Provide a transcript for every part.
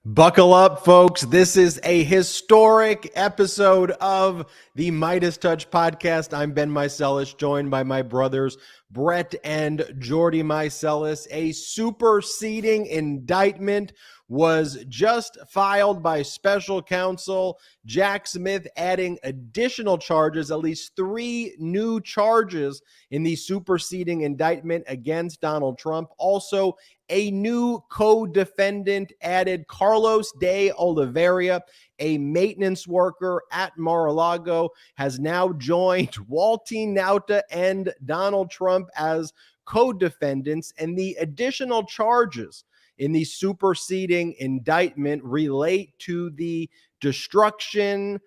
Buckle up, folks. This is a historic episode of the Midas Touch podcast. I'm Ben Meiselas, joined by my brothers, Brett and Jordy Meiselas. A superseding indictment was just filed by special counsel Jack Smith, adding additional charges, at least 3 new charges in the superseding indictment against Donald Trump. Also, a new co-defendant added. Carlos de Oliveira, a maintenance worker at Mar-a-Lago, has now joined Walty Nauta and Donald Trump as co-defendants, and the additional charges in the superseding indictment relate to the destruction,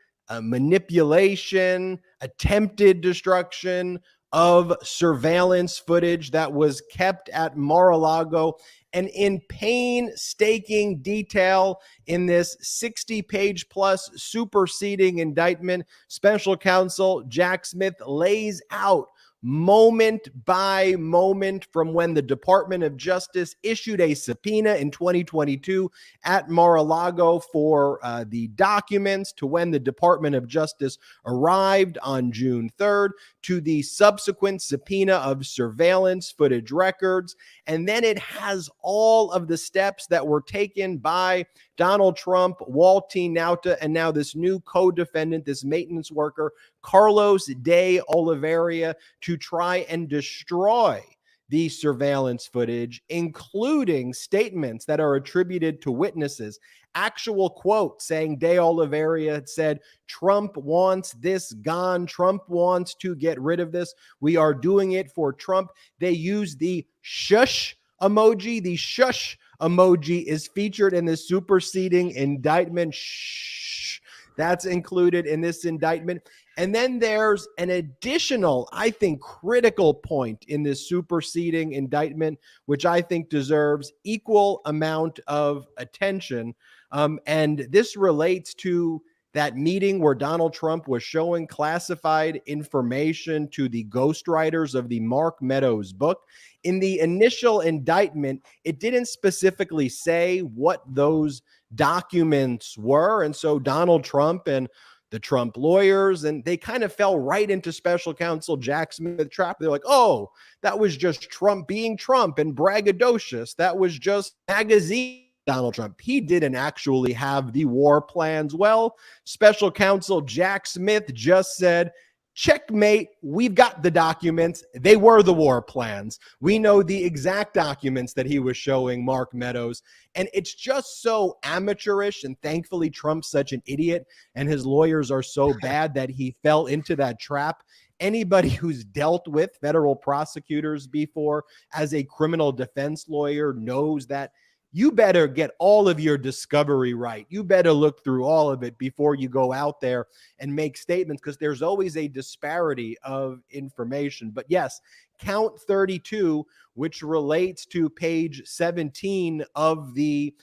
manipulation, attempted destruction of surveillance footage that was kept at Mar-a-Lago. And in painstaking detail in this 60-page plus superseding indictment, special counsel Jack Smith lays out moment by moment from when the Department of Justice issued a subpoena in 2022 at Mar-a-Lago for the documents, to when the Department of Justice arrived on June 3rd, to the subsequent subpoena of surveillance footage records. And then it has all of the steps that were taken by Donald Trump, Walty Nauta, and now this new co-defendant, this maintenance worker, Carlos de Oliveira, to try and destroy the surveillance footage, including statements that are attributed to witnesses. Actual quote saying de Oliveira said, "Trump wants this gone. Trump wants to get rid of this. We are doing it for Trump." They use the shush emoji. The shush emoji is featured in the superseding indictment. Shh. That's included in this indictment. And then there's an additional, I think, critical point in this superseding indictment, which I think deserves equal amount of attention. And this relates to that meeting where Donald Trump was showing classified information to the ghostwriters of the Mark Meadows book. In the initial indictment, it didn't specifically say what those documents were. And so Donald Trump and the Trump lawyers, and they kind of fell right into special counsel Jack Smith trap. They're like, oh, that was just Trump being Trump and braggadocious. That was just magazine Donald Trump. He didn't actually have the war plans. Well, special counsel Jack Smith just said, checkmate, we've got the documents. They were the war plans. We know the exact documents that he was showing Mark Meadows. And it's just so amateurish. And thankfully, Trump's such an idiot and his lawyers are so bad that he fell into that trap. Anybody who's dealt with federal prosecutors before as a criminal defense lawyer knows that you better get all of your discovery right. You better look through all of it before you go out there and make statements, because there's always a disparity of information. But yes, count 32, which relates to page 17 of the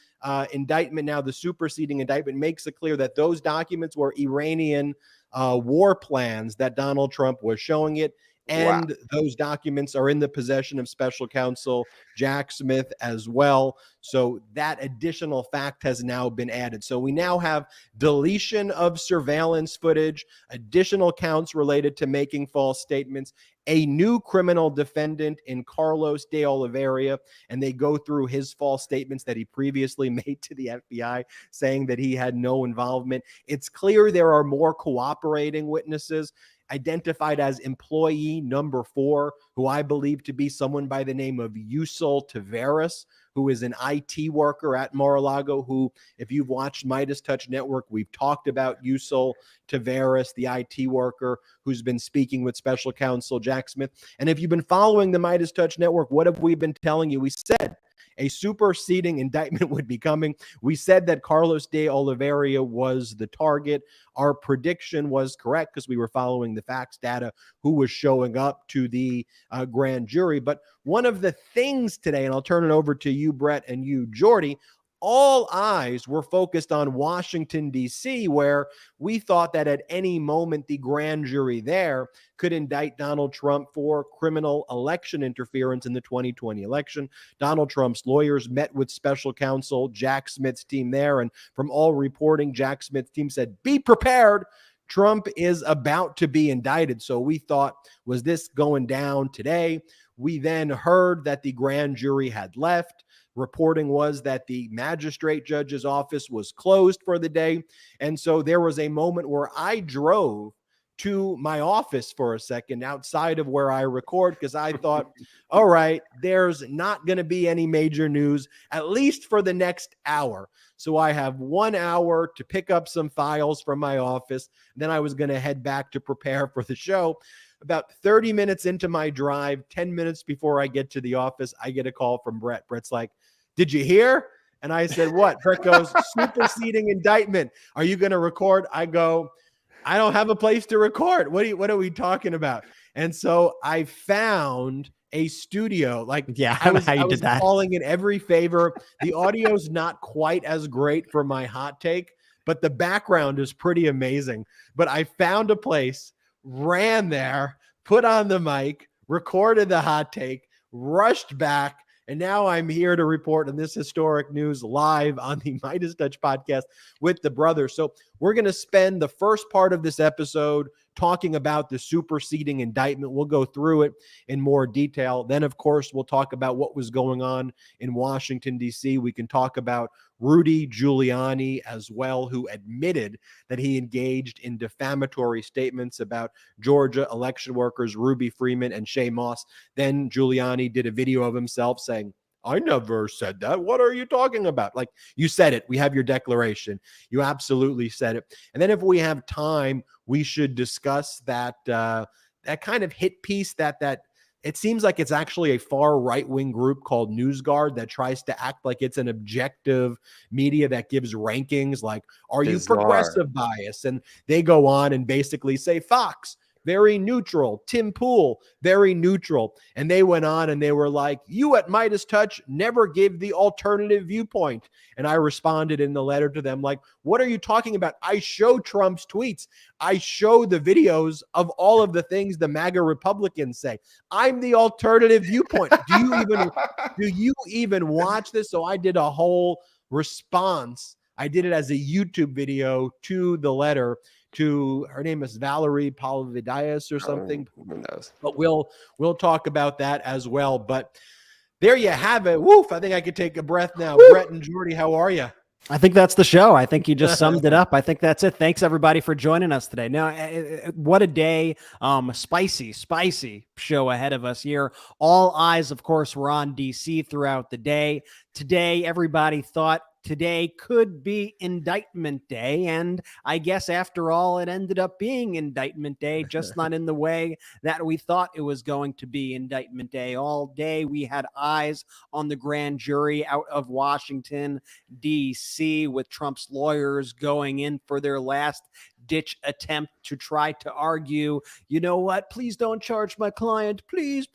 indictment. Now, the superseding indictment makes it clear that those documents were Iranian war plans that Donald Trump was showing it. And wow, those documents are in the possession of special counsel Jack Smith as well. So that additional fact has now been added. So we now have deletion of surveillance footage, additional counts related to making false statements, a new criminal defendant in Carlos de Oliveira, and they go through his false statements that he previously made to the FBI, saying that he had no involvement. It's clear there are more cooperating witnesses, identified as employee number 4, who I believe to be someone by the name of Yusel Taveras, who is an IT worker at Mar-a-Lago, who, if you've watched Midas Touch Network, we've talked about Yusel Taveras, the IT worker who's been speaking with special counsel Jack Smith. And if you've been following the Midas Touch Network, what have we been telling you? We said a superseding indictment would be coming. We said that Carlos de Oliveira was the target. Our prediction was correct because we were following the facts, data, who was showing up to the grand jury. But one of the things today, and I'll turn it over to you, Brett, and you, Jordy, all eyes were focused on Washington, D.C., where we thought that at any moment the grand jury there could indict Donald Trump for criminal election interference in the 2020 election. Donald Trump's lawyers met with special counsel Jack Smith's team there, and from all reporting, Jack Smith's team said, be prepared. Trump is about to be indicted. So we thought, was this going down today? We then heard that the grand jury had left. Reporting was that the magistrate judge's office was closed for the day. And so there was a moment where I drove to my office for a second outside of where I record, because I thought, all right, there's not going to be any major news, at least for the next hour. So I have 1 hour to pick up some files from my office. Then I was going to head back to prepare for the show. About 30 minutes into my drive, 10 minutes before I get to the office, I get a call from Brett. Brett's like, did you hear? And I said, what? Brett goes, superseding indictment. Are you going to record? I go, I don't have a place to record. What are we talking about? And so I found a studio. Like, yeah, I was that. calling in every favor. The audio's not quite as great for my hot take, but the background is pretty amazing. But I found a place, ran there, put on the mic, recorded the hot take, rushed back, and now I'm here to report on this historic news live on the MeidasTouch podcast with the brothers. So we're going to spend the first part of this episode talking about the superseding indictment. We'll go through it in more detail. Then, of course, we'll talk about what was going on in Washington, D.C. We can talk about Rudy Giuliani as well, who admitted that he engaged in defamatory statements about Georgia election workers Ruby Freeman and Shay Moss. Then Giuliani did a video of himself saying, I never said that. What are you talking about? Like, you said it. We have your declaration. You absolutely said it. And then if we have time, we should discuss that that kind of hit piece that it seems like it's actually a far right-wing group called NewsGuard that tries to act like it's an objective media that gives rankings like, are you progressive bias? And they go on and basically say, Fox, very neutral. Tim Pool, very neutral. And they went on and they were like, you at MeidasTouch never give the alternative viewpoint. And I responded in the letter to them like, what are you talking about? I show Trump's tweets. I show the videos of all of the things the MAGA Republicans say. I'm the alternative viewpoint. Do you even watch this? So I did a whole response. I did it as a YouTube video to the letter. To her name is Valerie Palvidias or something. Who knows? But we'll talk about that as well. But there you have it. Woof! I think I could take a breath now. Woo! Brett and Jordy, how are you? I think that's the show. I think you just summed it up. I think that's it. Thanks everybody for joining us today. Now, what a day. Spicy show ahead of us here. All eyes, of course, were on DC throughout the day. Today, everybody thought today could be indictment day. And I guess after all, it ended up being indictment day, just not in the way that we thought it was going to be indictment day. All day we had eyes on the grand jury out of Washington, D.C., with Trump's lawyers going in for their last ditch attempt to try to argue, you know what, please don't charge my client, please.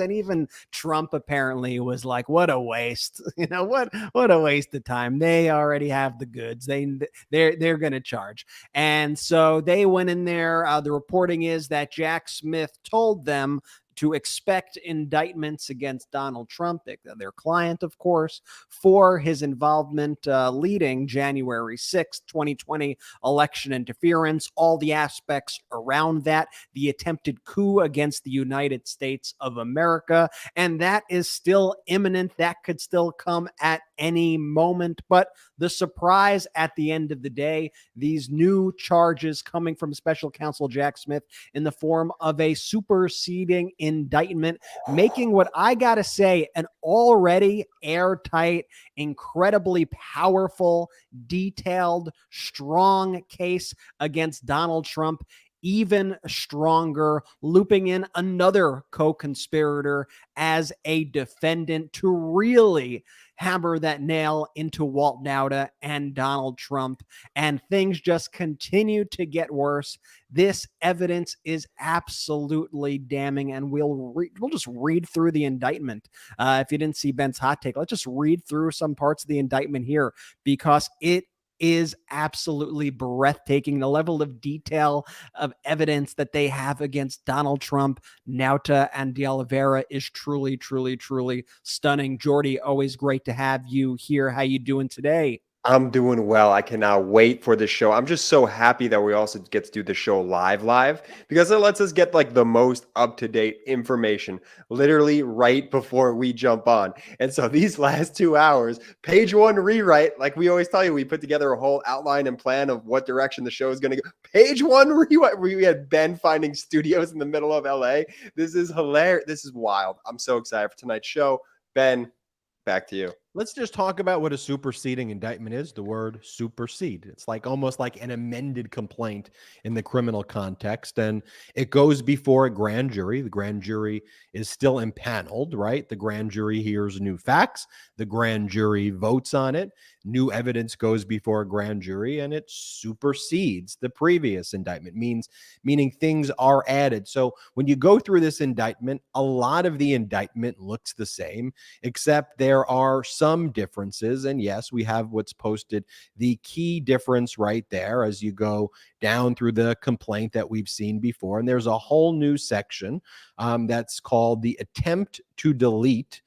And even Trump apparently was like, what a waste. You know, what a waste of time. They already have the goods. They're going to charge. And so they went in there. The reporting is that Jack Smith told them to expect indictments against Donald Trump, their client, of course, for his involvement leading January 6th, 2020 election interference, all the aspects around that, the attempted coup against the United States of America. And that is still imminent. That could still come at any moment. But the surprise at the end of the day, these new charges coming from special counsel Jack Smith in the form of a superseding indictment, making what I gotta say an already airtight, incredibly powerful, detailed, strong case against Donald Trump even stronger, looping in another co-conspirator as a defendant to really hammer that nail into Walt Nauta and Donald Trump, and things just continue to get worse. This evidence is absolutely damning, and we'll just read through the indictment. If you didn't see Ben's hot take, let's just read through some parts of the indictment here, because it is absolutely breathtaking. The level of detail of evidence that they have against Donald Trump, Nauta, and De Oliveira is truly, truly, truly stunning. Jordy, always great to have you here. How you doing today? I'm doing well. I cannot wait for the show. I'm just so happy that we also get to do the show live because it lets us get like the most up-to-date information literally right before we jump on. And so these last 2 hours, page one rewrite, like we always tell you, we put together a whole outline and plan of what direction the show is going to go. Page one rewrite, we had Ben finding studios in the middle of LA. This is hilarious. This is wild. I'm so excited for tonight's show. Ben, back to you. Let's just talk about what a superseding indictment is. The word supersede. It's like almost like an amended complaint in the criminal context. And it goes before a grand jury. The grand jury is still impaneled, right? The grand jury hears new facts. The grand jury votes on it. New evidence goes before a grand jury and it supersedes the previous indictment, meaning things are added. So when you go through this indictment, a lot of the indictment looks the same, except there are some differences. And yes, we have what's posted, the key difference right there as you go down through the complaint that we've seen before. And there's a whole new section that's called the attempt to delete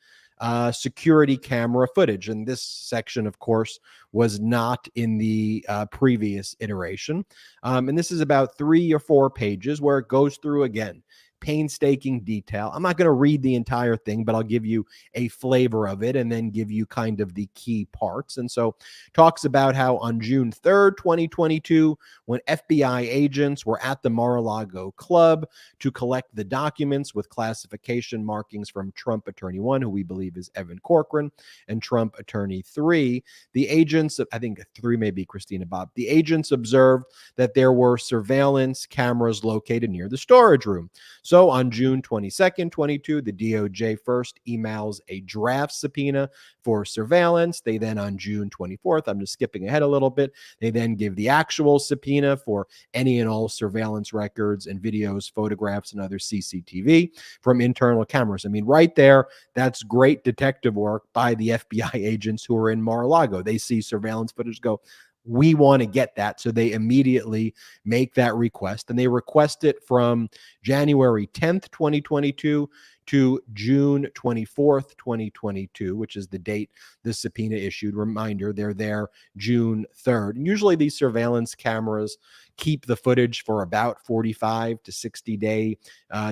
security camera footage. And this section, of course, was not in the previous iteration. And this is about 3 or 4 pages where it goes through again painstaking detail. I'm not going to read the entire thing, but I'll give you a flavor of it and then give you kind of the key parts. And so talks about how on June 3rd, 2022, when FBI agents were at the Mar-a-Lago club to collect the documents with classification markings from Trump Attorney 1, who we believe is Evan Corcoran, and Trump Attorney 3, the agents, I think 3 may be Christina Bobb, the agents observed that there were surveillance cameras located near the storage room. So on June 22nd, 22, the DOJ first emails a draft subpoena for surveillance. They then on June 24th, I'm just skipping ahead a little bit, they then give the actual subpoena for any and all surveillance records and videos, photographs, and other CCTV from internal cameras. I mean, right there, that's great detective work by the FBI agents who are in Mar-a-Lago. They see surveillance footage, go, we want to get that. So they immediately make that request, and they request it from January 10th, 2022 to June 24th, 2022, which is the date the subpoena issued. Reminder, they're there June 3rd. And usually these surveillance cameras keep the footage for about 45 to 60 day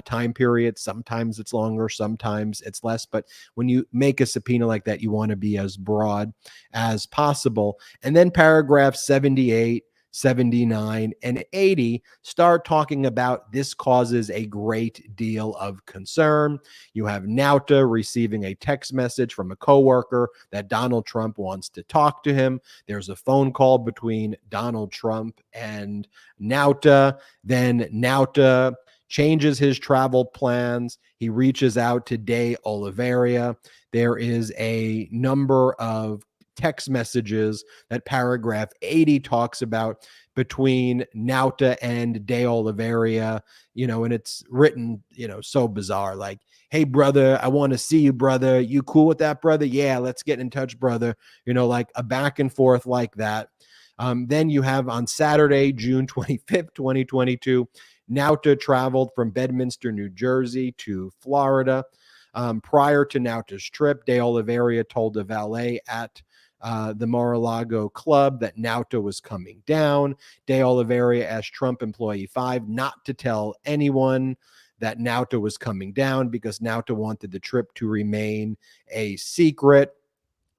time period. Sometimes it's longer, sometimes it's less. But when you make a subpoena like that, you want to be as broad as possible. And then paragraph 78, 79, and 80 start talking about this causes a great deal of concern. You have Nauta receiving a text message from a coworker that Donald Trump wants to talk to him. There's a phone call between Donald Trump and Nauta. Then Nauta changes his travel plans. He reaches out to De Oliveira. There is a number of text messages that paragraph 80 talks about between Nauta and De Oliveira, and it's written, so bizarre, like, hey, brother, I want to see you, brother. You cool with that, brother? Yeah, let's get in touch, brother. Like a back and forth like that. Then you have on Saturday, June 25th, 2022, Nauta traveled from Bedminster, New Jersey to Florida. Prior to Nauta's trip, De Oliveira told the valet at the Mar-a-Lago club that Nauta was coming down. De Oliveira asked Trump employee 5 not to tell anyone that Nauta was coming down because Nauta wanted the trip to remain a secret.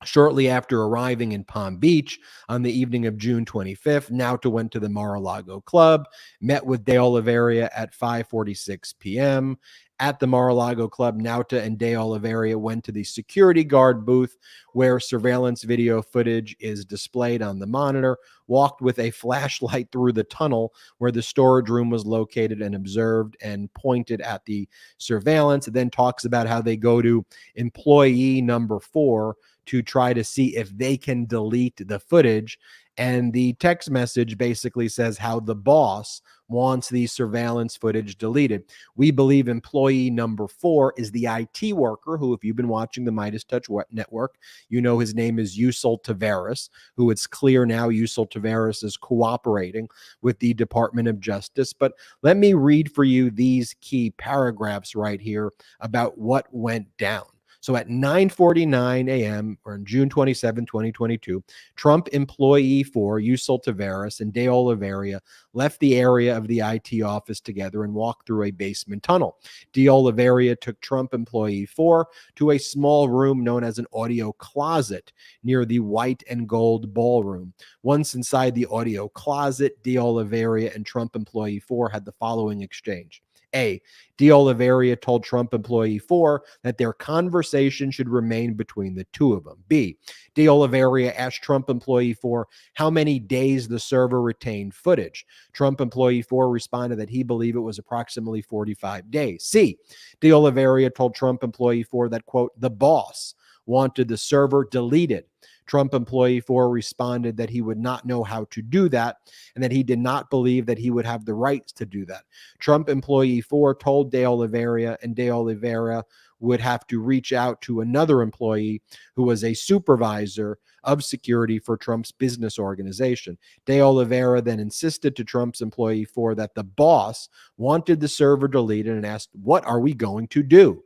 Shortly after arriving in Palm Beach on the evening of June 25th, Nauta went to the Mar-a-Lago club, met with De Oliveira at 5:46 p.m. At the Mar-a-Lago club, Nauta and De Oliveira went to the security guard booth where surveillance video footage is displayed on the monitor, walked with a flashlight through the tunnel where the storage room was located and observed and pointed at the surveillance. It then talks about how they go to employee number 4 to try to see if they can delete the footage. And the text message basically says how the boss wants the surveillance footage deleted. We believe employee number 4 is the IT worker who, if you've been watching the Midas Touch Network, you know his name is Yusel Taveras, who it's clear now Yusel Taveras is cooperating with the Department of Justice. But let me read for you these key paragraphs right here about what went down. So at 9:49 a.m. or on June 27, 2022, Trump employee 4, Yusel Taveras, and De Oliveira left the area of the IT office together and walked through a basement tunnel. De Oliveira took Trump employee 4 to a small room known as an audio closet near the white and gold ballroom. Once inside the audio closet, De Oliveira and Trump employee 4 had the following exchange. A. De Oliveira told Trump employee 4 that their conversation should remain between the two of them. B. De Oliveira asked Trump employee 4 how many days the server retained footage. Trump employee 4 responded that he believed it was approximately 45 days. C. De Oliveira told Trump employee 4 that, quote, the boss wanted the server deleted. Trump employee 4 responded that he would not know how to do that and that he did not believe that he would have the rights to do that. Trump employee 4 told De Oliveira, and De Oliveira would have to reach out to another employee who was a supervisor of security for Trump's business organization. De Oliveira then insisted to Trump's employee 4 that the boss wanted the server deleted and asked, what are we going to do?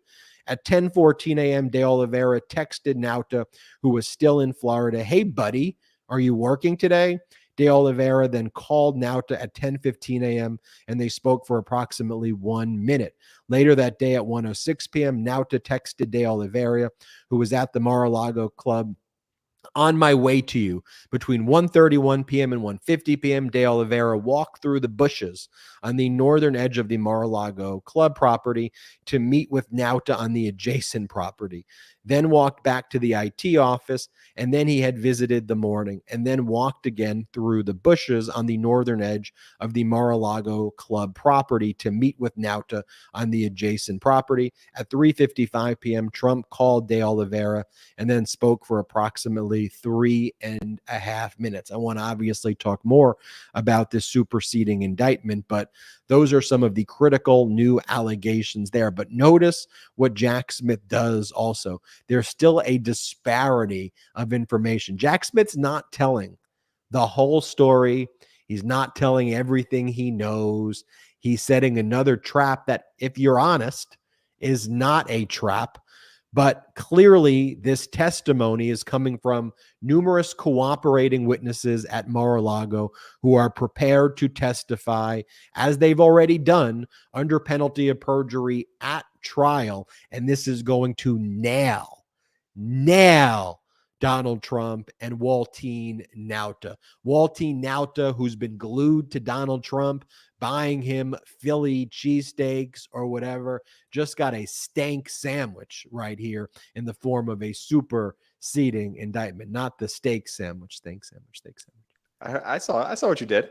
At 10:14 a.m., De Oliveira texted Nauta, who was still in Florida, hey, buddy, are you working today? De Oliveira then called Nauta at 10:15 a.m., and they spoke for approximately 1 minute. Later that day at 1:06 p.m., Nauta texted De Oliveira, who was at the Mar-a-Lago club, on my way to you. Between 1:31 p.m. and 1:50 p.m., De Oliveira walked through the bushes on the northern edge of the Mar-a-Lago club property to meet with Nauta on the adjacent property, then walked back to the IT office, and then he had visited the morning, and then walked again through the bushes on the northern edge of the Mar-a-Lago club property to meet with Nauta on the adjacent property. At 3:55 p.m., Trump called De Oliveira and then spoke for approximately 3.5 minutes. I want to obviously talk more about this superseding indictment, but those are some of the critical new allegations there. But notice what Jack Smith does also. There's still a disparity of information. Jack Smith's not telling the whole story. He's not telling everything he knows. He's setting another trap that, if you're honest, is not a trap. But clearly, this testimony is coming from numerous cooperating witnesses at Mar-a-Lago who are prepared to testify, as they've already done, under penalty of perjury at trial. And this is going to nail Donald Trump and Waltine Nauta. Waltine Nauta, who's been glued to Donald Trump, buying him Philly cheesesteaks or whatever, just got a stank sandwich right here in the form of a superseding indictment, not the steak sandwich, steak sandwich. I saw what you did.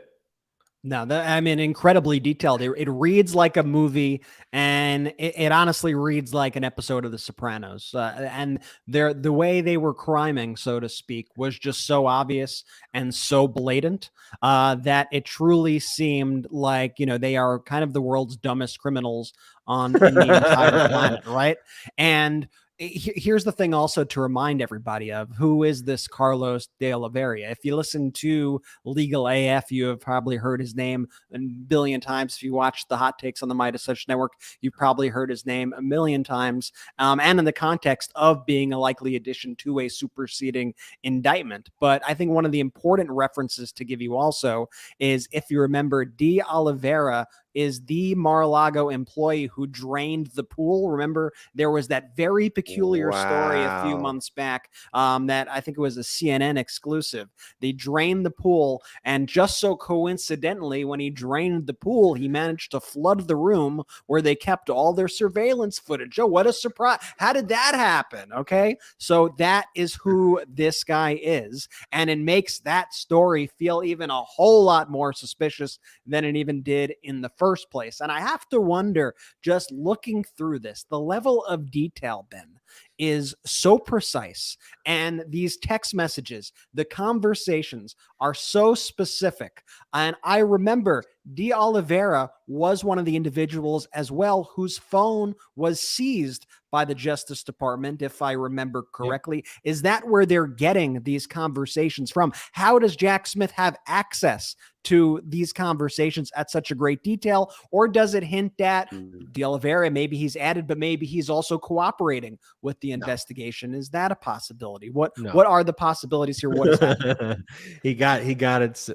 No, incredibly detailed. It reads like a movie, and it honestly reads like an episode of The Sopranos. And the way they were criming, so to speak, was just so obvious and so blatant that it truly seemed like, they are kind of the world's dumbest criminals in the entire planet, right? And here's the thing also to remind everybody of: who is this Carlos De Oliveira? If you listen to Legal AF, you have probably heard his name a billion times. If you watch the hot takes on the Midas Touch Network, you've probably heard his name a million times. And in the context of being a likely addition to a superseding indictment. But I think one of the important references to give you also is, if you remember, De Oliveira is the Mar-a-Lago employee who drained the pool. Remember, there was that very peculiar story a few months back that I think it was a CNN exclusive. They drained the pool, and just so coincidentally, when he drained the pool, he managed to flood the room where they kept all their surveillance footage. Oh, what a surprise. How did that happen? Okay, so that is who this guy is, and it makes that story feel even a whole lot more suspicious than it even did in the first place. And I have to wonder, just looking through this, the level of detail, Ben, is so precise. And these text messages, the conversations are so specific. And I remember De Oliveira was one of the individuals as well whose phone was seized by the Justice Department, if I remember correctly. Yep. Is that where they're getting these conversations from? How does Jack Smith have access to these conversations at such a great detail? Or does it hint at De Oliveira, maybe he's added, but maybe he's also cooperating with the investigation? Is that a possibility? What are the possibilities here? What is happening? He got it.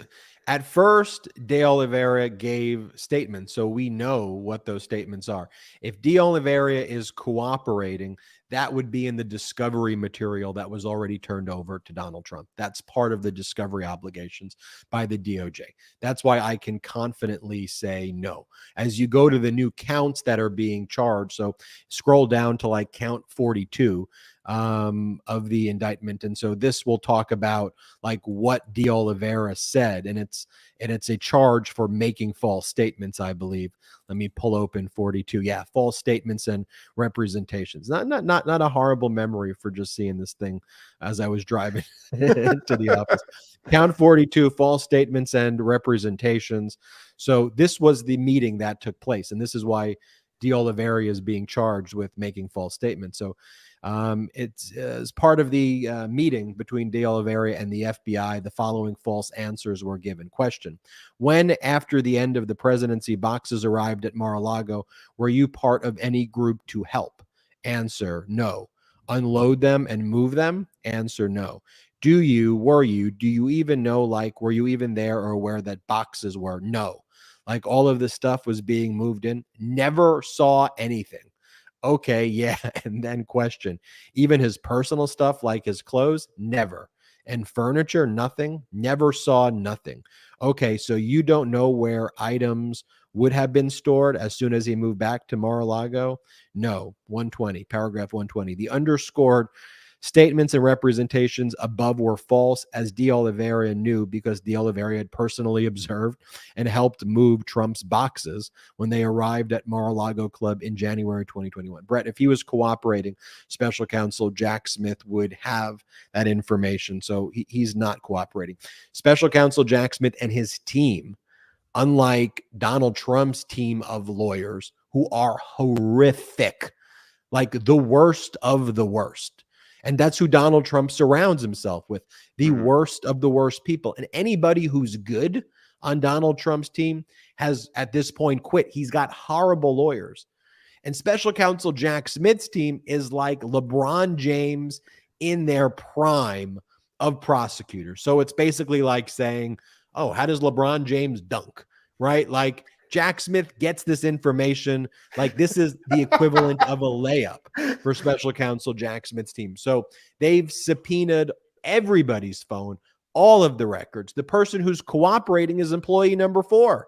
At first, De Oliveira gave statements, so we know what those statements are. If De Oliveira is cooperating, that would be in the discovery material that was already turned over to Donald Trump. That's part of the discovery obligations by the DOJ. That's why I can confidently say no. As you go to the new counts that are being charged, so scroll down to like count 42 of the indictment. And so this will talk about like what De Oliveira said, and it's a charge for making false statements, I believe. Let me pull open 42. Yeah, false statements and representations. Not a horrible memory for just seeing this thing as I was driving to the office. Count 42, false statements and representations. So this was the meeting that took place, and this is why De Oliveira is being charged with making false statements. So it's as part of the meeting between De Oliveira and the FBI, the following false answers were given. Question: when, after the end of the presidency, boxes arrived at Mar-a-Lago, were you part of any group to help? Answer: no. Unload them and move them? Answer: no. Do you even know, like, were you even there or aware that boxes were? No. Like, all of this stuff was being moved in? Never saw anything. Okay, yeah. And then question: even his personal stuff, like his clothes? Never. And furniture? Nothing. Never saw nothing. Okay, so you don't know where items would have been stored as soon as he moved back to Mar-a-Lago? No. 120, paragraph 120. The underscored statements and representations above were false, as De Oliveira knew, because De Oliveira had personally observed and helped move Trump's boxes when they arrived at Mar-a-Lago Club in January 2021. Brett, if he was cooperating, Special Counsel Jack Smith would have that information. So he's not cooperating. Special Counsel Jack Smith and his team, unlike Donald Trump's team of lawyers, who are horrific, like the worst of the worst. And that's who Donald Trump surrounds himself with, the worst of the worst people. And anybody who's good on Donald Trump's team has, at this point, quit. He's got horrible lawyers. And Special Counsel Jack Smith's team is like LeBron James in their prime of prosecutors. So it's basically like saying, oh, how does LeBron James dunk, right? Like, Jack Smith gets this information like this is the equivalent of a layup for Special Counsel Jack Smith's team. So they've subpoenaed everybody's phone, all of the records. The person who's cooperating is employee number 4,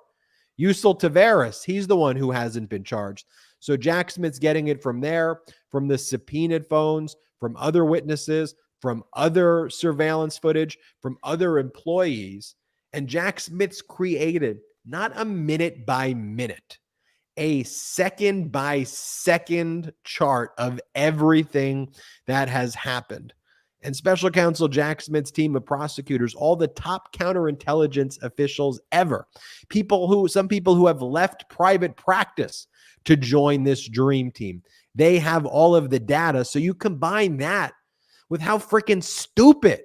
Yusel Taveras. He's the one who hasn't been charged. So Jack Smith's getting it from there, from the subpoenaed phones, from other witnesses, from other surveillance footage, from other employees. And Jack Smith's created not a minute by minute, a second by second chart of everything that has happened. And Special Counsel Jack Smith's team of prosecutors, all the top counterintelligence officials ever, some people who have left private practice to join this dream team, they have all of the data. So you combine that with how freaking stupid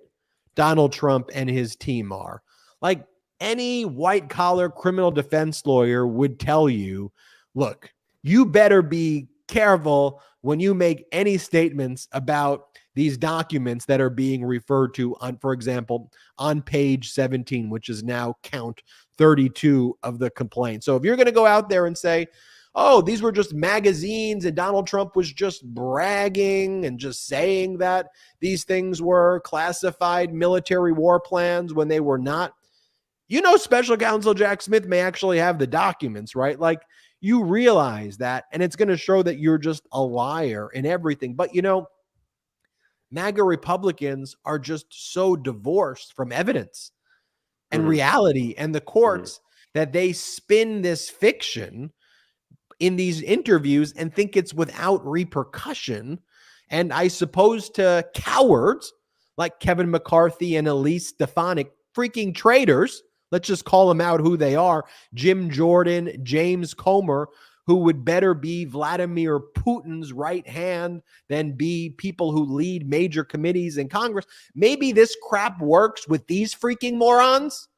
Donald Trump and his team are. Like, any white-collar criminal defense lawyer would tell you, look, you better be careful when you make any statements about these documents that are being referred to on, for example, on page 17, which is now count 32 of the complaint. So if you're going to go out there and say, oh, these were just magazines and Donald Trump was just bragging and just saying that these things were classified military war plans when they were not, you know, Special Counsel Jack Smith may actually have the documents, right? Like, you realize that, and it's going to show that you're just a liar in everything. But, you know, MAGA Republicans are just so divorced from evidence and reality, and the courts that they spin this fiction in these interviews and think it's without repercussion. And I suppose to cowards like Kevin McCarthy and Elise Stefanik, freaking traitors, let's just call them out who they are, Jim Jordan, James Comer, who would better be Vladimir Putin's right hand than be people who lead major committees in Congress. Maybe this crap works with these freaking morons,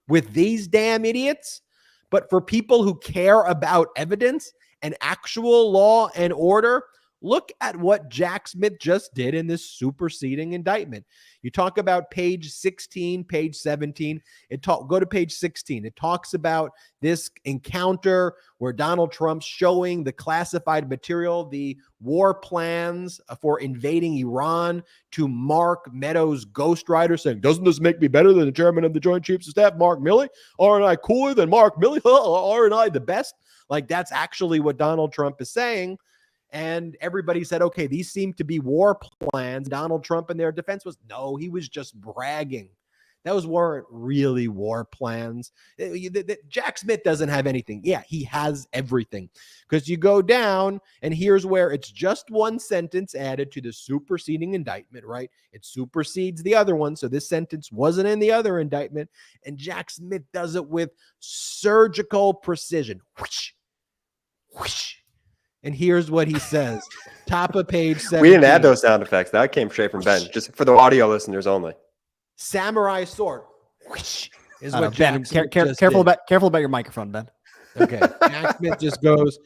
with these damn idiots. But for people who care about evidence and actual law and order, look at what Jack Smith just did in this superseding indictment. You talk about page 16, page 17. Go to page 16. It talks about this encounter where Donald Trump's showing the classified material, the war plans for invading Iran, to Mark Meadows' ghostwriter, saying, "Doesn't this make me better than the chairman of the Joint Chiefs of Staff, Mark Milley? Aren't I cooler than Mark Milley? Aren't I the best?" Like, that's actually what Donald Trump is saying. And everybody said, okay, these seem to be war plans. Donald Trump in their defense was, no, he was just bragging. Those weren't really war plans. Jack Smith doesn't have anything. Yeah, he has everything. Because you go down, and here's where it's just one sentence added to the superseding indictment, right? It supersedes the other one. So this sentence wasn't in the other indictment. And Jack Smith does it with surgical precision. Whoosh, whoosh. And here's what he says. Top of page 17. We didn't add those sound effects. That came straight from Ben, just for the audio listeners only. Samurai sword. Whoosh, is what Ben, careful about your microphone, Ben. Okay. Jack Smith just goes,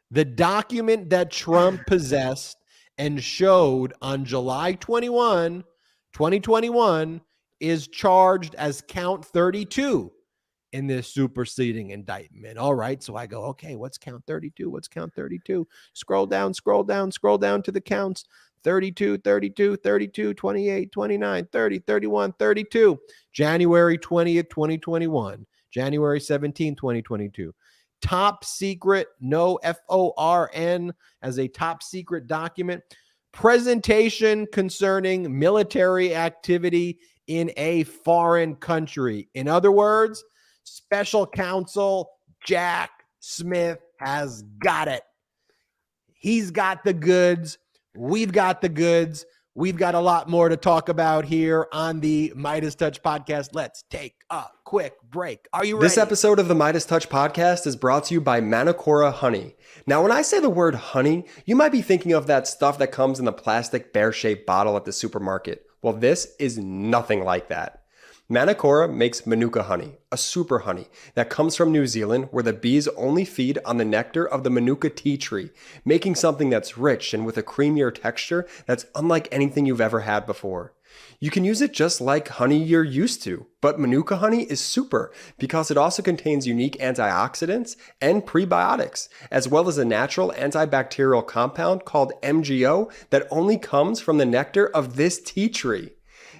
the document that Trump possessed and showed on July 21, 2021, is charged as count 32 in this superseding indictment. All right. So I go, okay, what's count 32? What's count 32? Scroll down to the counts. 32, 32, 32, 28, 29, 30, 31, 32. January 20th, 2021. January 17, 2022. Top secret, no FORN, as a top secret document. Presentation concerning military activity in a foreign country. In other words, Special Counsel Jack Smith has got it. He's got the goods. We've got the goods. We've got a lot more to talk about here on the Midas Touch podcast. Let's take a quick break. Are you ready? This episode of the Midas Touch podcast is brought to you by Manacora Honey. Now, when I say the word honey, you might be thinking of that stuff that comes in the plastic bear-shaped bottle at the supermarket. Well, this is nothing like that. Manacora makes Manuka honey, a super honey that comes from New Zealand, where the bees only feed on the nectar of the Manuka tea tree, making something that's rich and with a creamier texture that's unlike anything you've ever had before. You can use it just like honey you're used to, but Manuka honey is super because it also contains unique antioxidants and prebiotics, as well as a natural antibacterial compound called MGO that only comes from the nectar of this tea tree.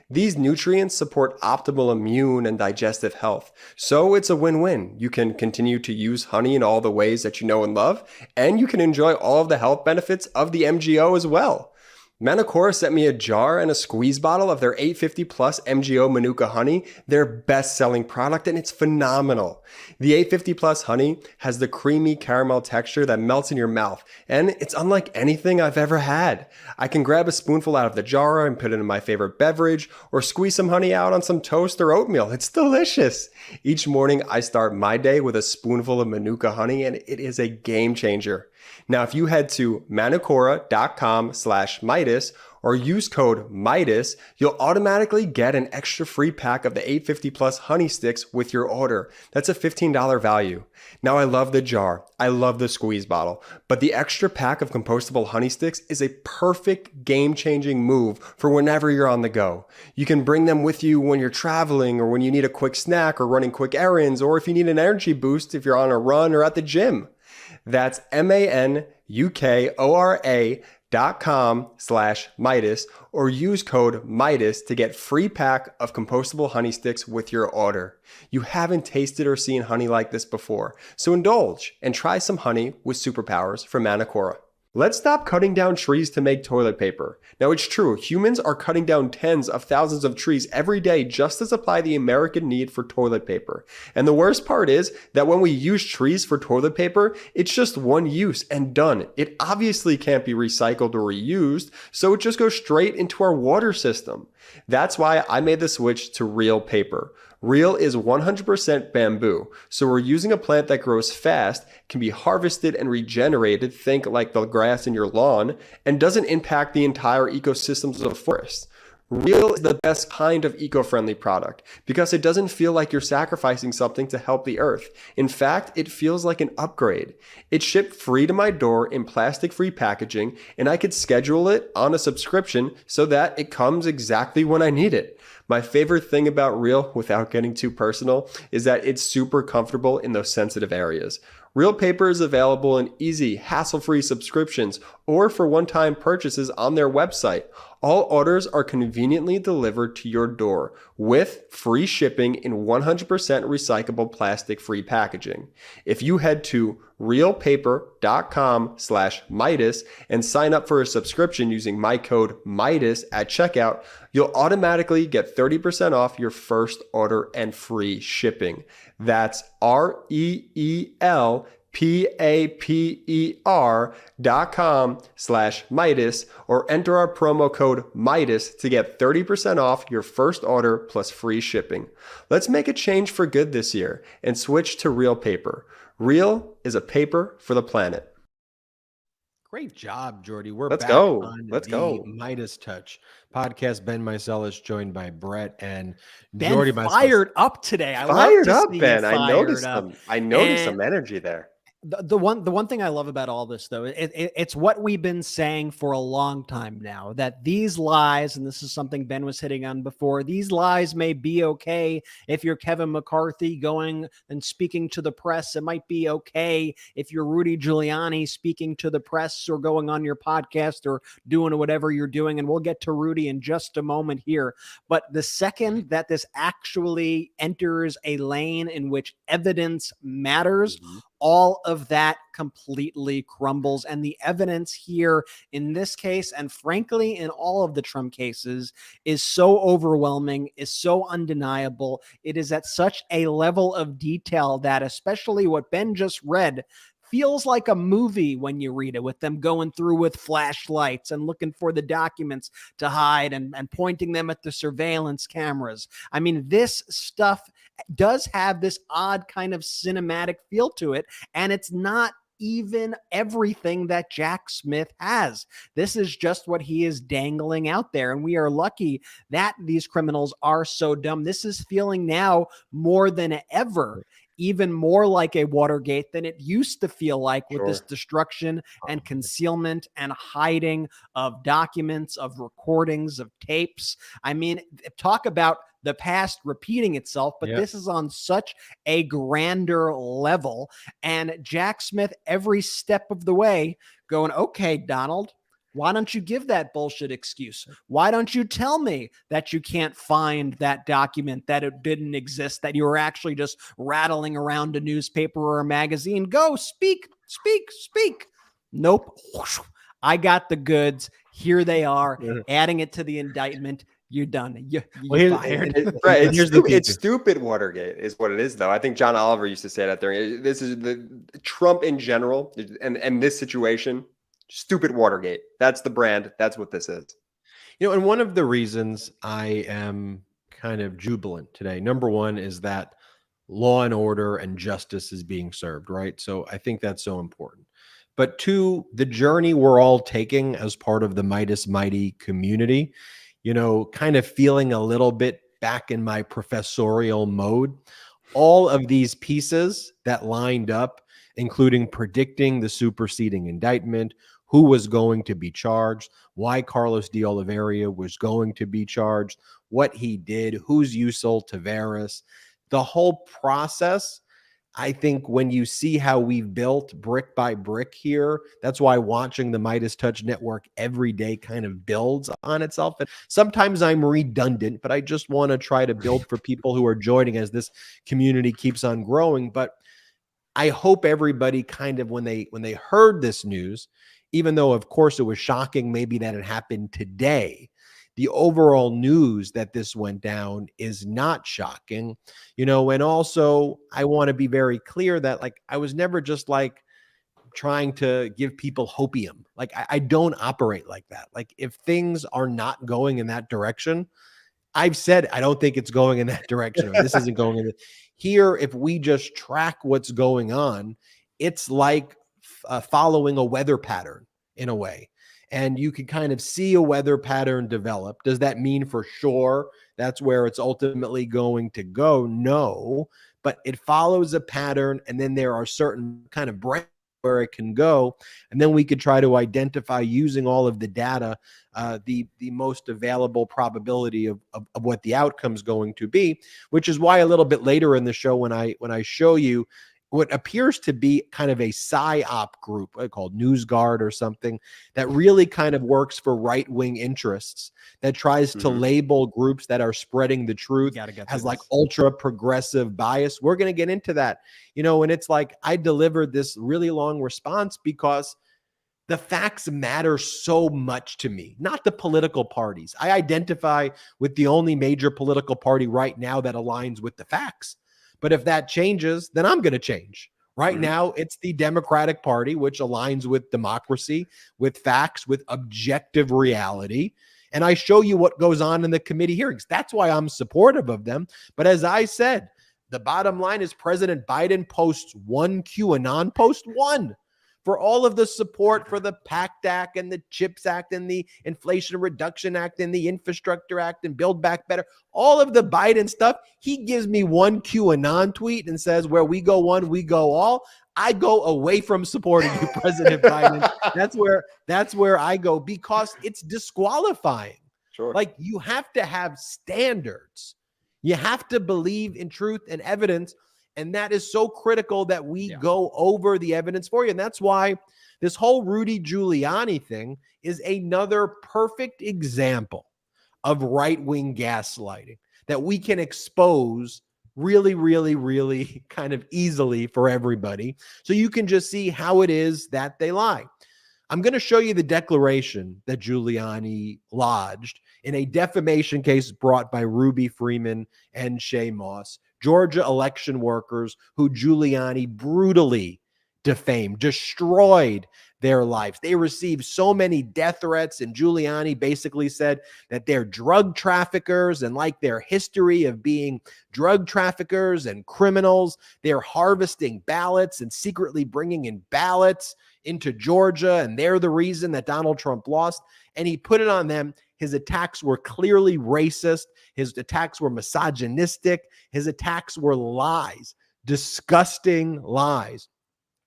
These nutrients support optimal immune and digestive health, so it's a win-win. You can continue to use honey in all the ways that you know and love, and you can enjoy all of the health benefits of the MGO as well. Manacora sent me a jar and a squeeze bottle of their 850 plus MGO Manuka honey, their best-selling product, and it's phenomenal. The 850 plus honey has the creamy caramel texture that melts in your mouth, and it's unlike anything I've ever had. I can grab a spoonful out of the jar and put it in my favorite beverage, or squeeze some honey out on some toast or oatmeal. It's delicious. Each morning, I start my day with a spoonful of Manuka honey, and it is a game changer. Now, if you head to manacora.com/Midas or use code Midas, you'll automatically get an extra free pack of the 850 plus honey sticks with your order. That's a $15 value. Now, I love the jar. I love the squeeze bottle, but the extra pack of compostable honey sticks is a perfect game-changing move for whenever you're on the go. You can bring them with you when you're traveling or when you need a quick snack or running quick errands, or if you need an energy boost if you're on a run or at the gym. That's manukora.com/Midas or use code Midas to get free pack of compostable honey sticks with your order. You haven't tasted or seen honey like this before, so indulge and try some honey with superpowers from Manacora. Let's stop cutting down trees to make toilet paper. Now, it's true, humans are cutting down tens of thousands of trees every day just to supply the American need for toilet paper. And the worst part is that when we use trees for toilet paper, it's just one use and done. It obviously can't be recycled or reused, so it just goes straight into our water system. That's why I made the switch to Real Paper. Real is 100% bamboo, so we're using a plant that grows fast, can be harvested and regenerated, think like the grass in your lawn, and doesn't impact the entire ecosystems of forests. Real is the best kind of eco-friendly product because it doesn't feel like you're sacrificing something to help the earth. In fact, it feels like an upgrade. It's shipped free to my door in plastic-free packaging, and I could schedule it on a subscription so that it comes exactly when I need it. My favorite thing about Real, without getting too personal, is that it's super comfortable in those sensitive areas. Real Paper is available in easy, hassle-free subscriptions or for one-time purchases on their website. All orders are conveniently delivered to your door with free shipping in 100% recyclable plastic-free packaging. If you head to realpaper.com/Midas and sign up for a subscription using my code Midas at checkout, you'll automatically get 30% off your first order and free shipping. That's REELPAPER.com/Midas or enter our promo code Midas to get 30% off your first order plus free shipping. Let's make a change for good this year and switch to Real Paper. Real is a paper for the planet. Great job, Jordy. We're Let's back go. on Let's the go. Midas Touch podcast. Ben Meiselas joined by Brett and Ben Jordy Meiselas. fired up today. I love Fired to up, see you Ben. I fired noticed up. some And energy there. The one thing I love about all this, though, it's what we've been saying for a long time now, that these lies, and this is something Ben was hitting on before, these lies may be okay if you're Kevin McCarthy going and speaking to the press. It might be okay if you're Rudy Giuliani speaking to the press or going on your podcast or doing whatever you're doing. And we'll get to Rudy in just a moment here. But the second that this actually enters a lane in which evidence matters, all of that completely crumbles. And the evidence here in this case, and frankly, in all of the Trump cases, is so overwhelming, is so undeniable. It is at such a level of detail that, especially what Ben just read, feels like a movie when you read it, with them going through with flashlights and looking for the documents to hide and pointing them at the surveillance cameras. I mean, this stuff does have this odd kind of cinematic feel to it, and it's not even everything that Jack Smith has. This is just what he is dangling out there, and we are lucky that these criminals are so dumb. This is feeling now more than ever even more like a Watergate than it used to feel like, with this destruction and concealment and hiding of documents, of recordings, of tapes. I mean, talk about the past repeating itself, but this is on such a grander level. And Jack Smith, every step of the way, going, okay, Donald, why don't you give that bullshit excuse? Why don't you tell me that you can't find that document, that it didn't exist, that you were actually just rattling around a newspaper or a magazine? Go, speak. Nope. I got the goods. Here they are, adding it to the indictment. You're done. You're fired. It's stupid Watergate is what it is, though. I think John Oliver used to say that during this is the Trump in general and this situation. Stupid Watergate. That's the brand. That's what this is. You know, and one of the reasons I am kind of jubilant today, number one, is that law and order and justice is being served, right? So I think that's so important. But two, the journey we're all taking as part of the Midas Mighty community, you know, kind of feeling a little bit back in my professorial mode. All of these pieces that lined up, including predicting the superseding indictment, who was going to be charged, why Carlos de Oliveira was going to be charged, what he did, who's Yusel Taveras, the whole process. I think when you see how we've built brick by brick here, that's why watching the Midas Touch Network every day kind of builds on itself. And sometimes I'm redundant, but I just want to try to build for people who are joining as this community keeps on growing. But I hope everybody kind of, when they heard this news, even though, of course, it was shocking maybe that it happened today, the overall news that this went down is not shocking, and also I want to be very clear that like I was never just like trying to give people hopium. Like I don't operate like that. Like if things are not going in that direction, I've said I don't think it's going in that direction. Or this isn't going in here. If we just track what's going on, it's like following a weather pattern in a way. And you can kind of see a weather pattern develop. Does that mean for sure that's where it's ultimately going to go? No, but it follows a pattern. And then there are certain kind of branches where it can go. And then we could try to identify using all of the data, the most available probability of what the outcome is going to be, which is why a little bit later in the show, when I show you what appears to be kind of a PSYOP group called NewsGuard or something that really kind of works for right-wing interests, that tries to label groups that are spreading the truth as like ultra progressive bias. We're going to get into that, and it's like I delivered this really long response because the facts matter so much to me, not the political parties. I identify with the only major political party right now that aligns with the facts. But if that changes, then I'm going to change. Right now, it's the Democratic Party, which aligns with democracy, with facts, with objective reality. And I show you what goes on in the committee hearings. That's why I'm supportive of them. But as I said, the bottom line is President Biden posts one QAnon post, one, for all of the support for the PACT Act and the CHIPS Act and the Inflation Reduction Act and the Infrastructure Act and Build Back Better, all of the Biden stuff. He gives me one QAnon tweet and says, where we go one, we go all. I go away from supporting you, President Biden. That's where I go, because it's disqualifying. Sure. Like, you have to have standards. You have to believe in truth and evidence. And that is so critical that we go over the evidence for you. And that's why this whole Rudy Giuliani thing is another perfect example of right-wing gaslighting that we can expose really, really, really kind of easily for everybody. So you can just see how it is that they lie. I'm going to show you the declaration that Giuliani lodged in a defamation case brought by Ruby Freeman and Shay Moss, Georgia election workers who Giuliani brutally defamed, destroyed their lives. They received so many death threats, and Giuliani basically said that they're drug traffickers, and like their history of being drug traffickers and criminals, they're harvesting ballots and secretly bringing in ballots into Georgia, and they're the reason that Donald Trump lost. And he put it on them. His attacks were clearly racist. His attacks were misogynistic. His attacks were lies, disgusting lies.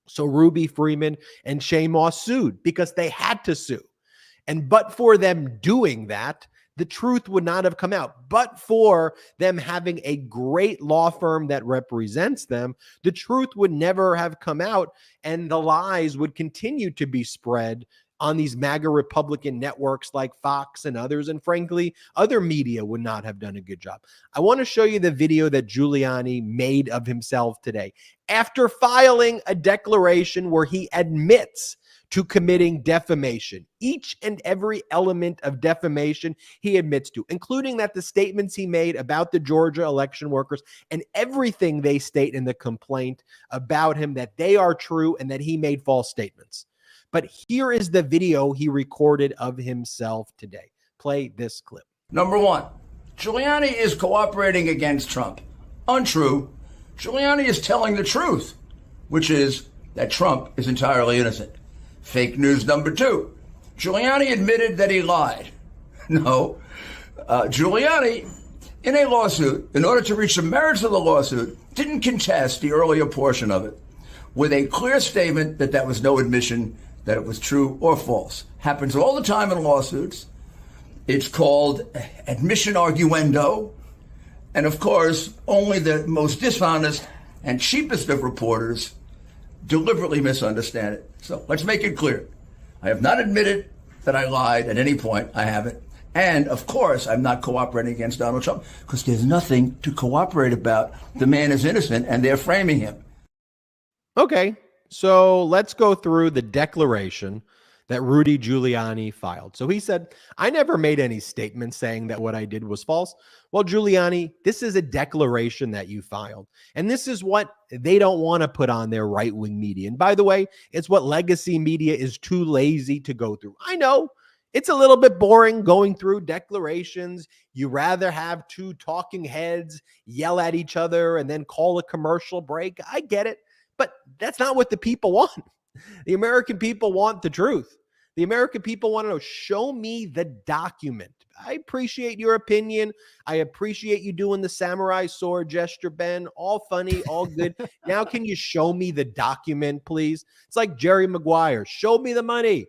So Ruby Freeman and Shay Moss sued because they had to sue. And but for them doing that, the truth would not have come out. But for them having a great law firm that represents them, the truth would never have come out, and the lies would continue to be spread on these MAGA Republican networks like Fox and others. And frankly, other media would not have done a good job. I want to show you the video that Giuliani made of himself today after filing a declaration where he admits to committing defamation. Each and every element of defamation he admits to, including that the statements he made about the Georgia election workers and everything they state in the complaint about him, that they are true and that he made false statements. But here is the video he recorded of himself today. Play this clip. Number one, Giuliani is cooperating against Trump. Untrue. Giuliani is telling the truth, which is that Trump is entirely innocent. Fake news number two, Giuliani admitted that he lied. No. Giuliani, in a lawsuit, in order to reach the merits of the lawsuit, didn't contest the earlier portion of it with a clear statement that that was no admission that it was true or false. Happens all the time in lawsuits. It's called admission arguendo. And of course, only the most dishonest and cheapest of reporters deliberately misunderstand it. So let's make it clear. I have not admitted that I lied at any point. I haven't. And of course, I'm not cooperating against Donald Trump because there's nothing to cooperate about. The man is innocent and they're framing him. Okay. So let's go through the declaration that Rudy Giuliani filed. So he said, I never made any statement saying that what I did was false. Well, Giuliani, this is a declaration that you filed. And this is what they don't want to put on their right-wing media. And by the way, it's what legacy media is too lazy to go through. I know it's a little bit boring going through declarations. You rather have two talking heads yell at each other and then call a commercial break. I get it, but that's not what the people want. The American people want the truth. The American people want to know, show me the document. I appreciate your opinion. I appreciate you doing the samurai sword gesture, Ben. All funny, all good. Now, can you show me the document, please? It's like Jerry Maguire. Show me the money.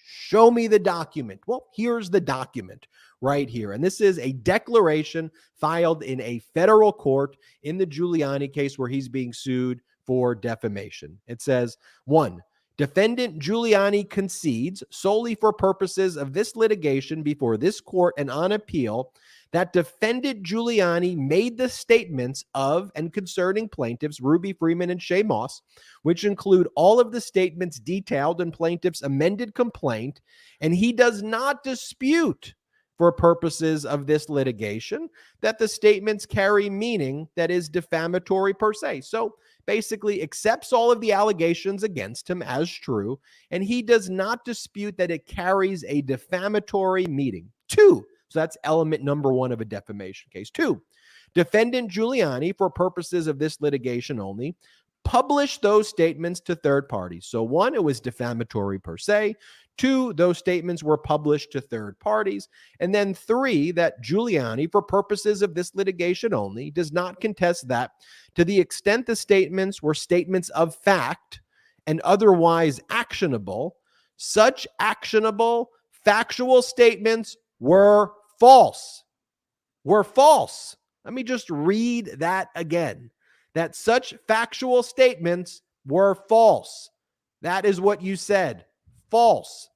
Show me the document. Well, here's the document right here. And this is a declaration filed in a federal court in the Giuliani case where he's being sued for defamation. It says, 1, defendant Giuliani concedes solely for purposes of this litigation before this court and on appeal that defendant Giuliani made the statements of and concerning plaintiffs Ruby Freeman and Shay Moss, which include all of the statements detailed in plaintiff's amended complaint, and he does not dispute for purposes of this litigation that the statements carry meaning that is defamatory per se. So basically accepts all of the allegations against him as true, and he does not dispute that it carries a defamatory meaning. 2, so that's element number 1 of a defamation case. 2, defendant Giuliani, for purposes of this litigation only, published those statements to third parties. So 1, it was defamatory per se. 2, those statements were published to third parties. And then 3, that Giuliani, for purposes of this litigation only, does not contest that to the extent the statements were statements of fact and otherwise actionable, such actionable factual statements were false. Were false. Let me just read that again. That such factual statements were false. That is what you said. False.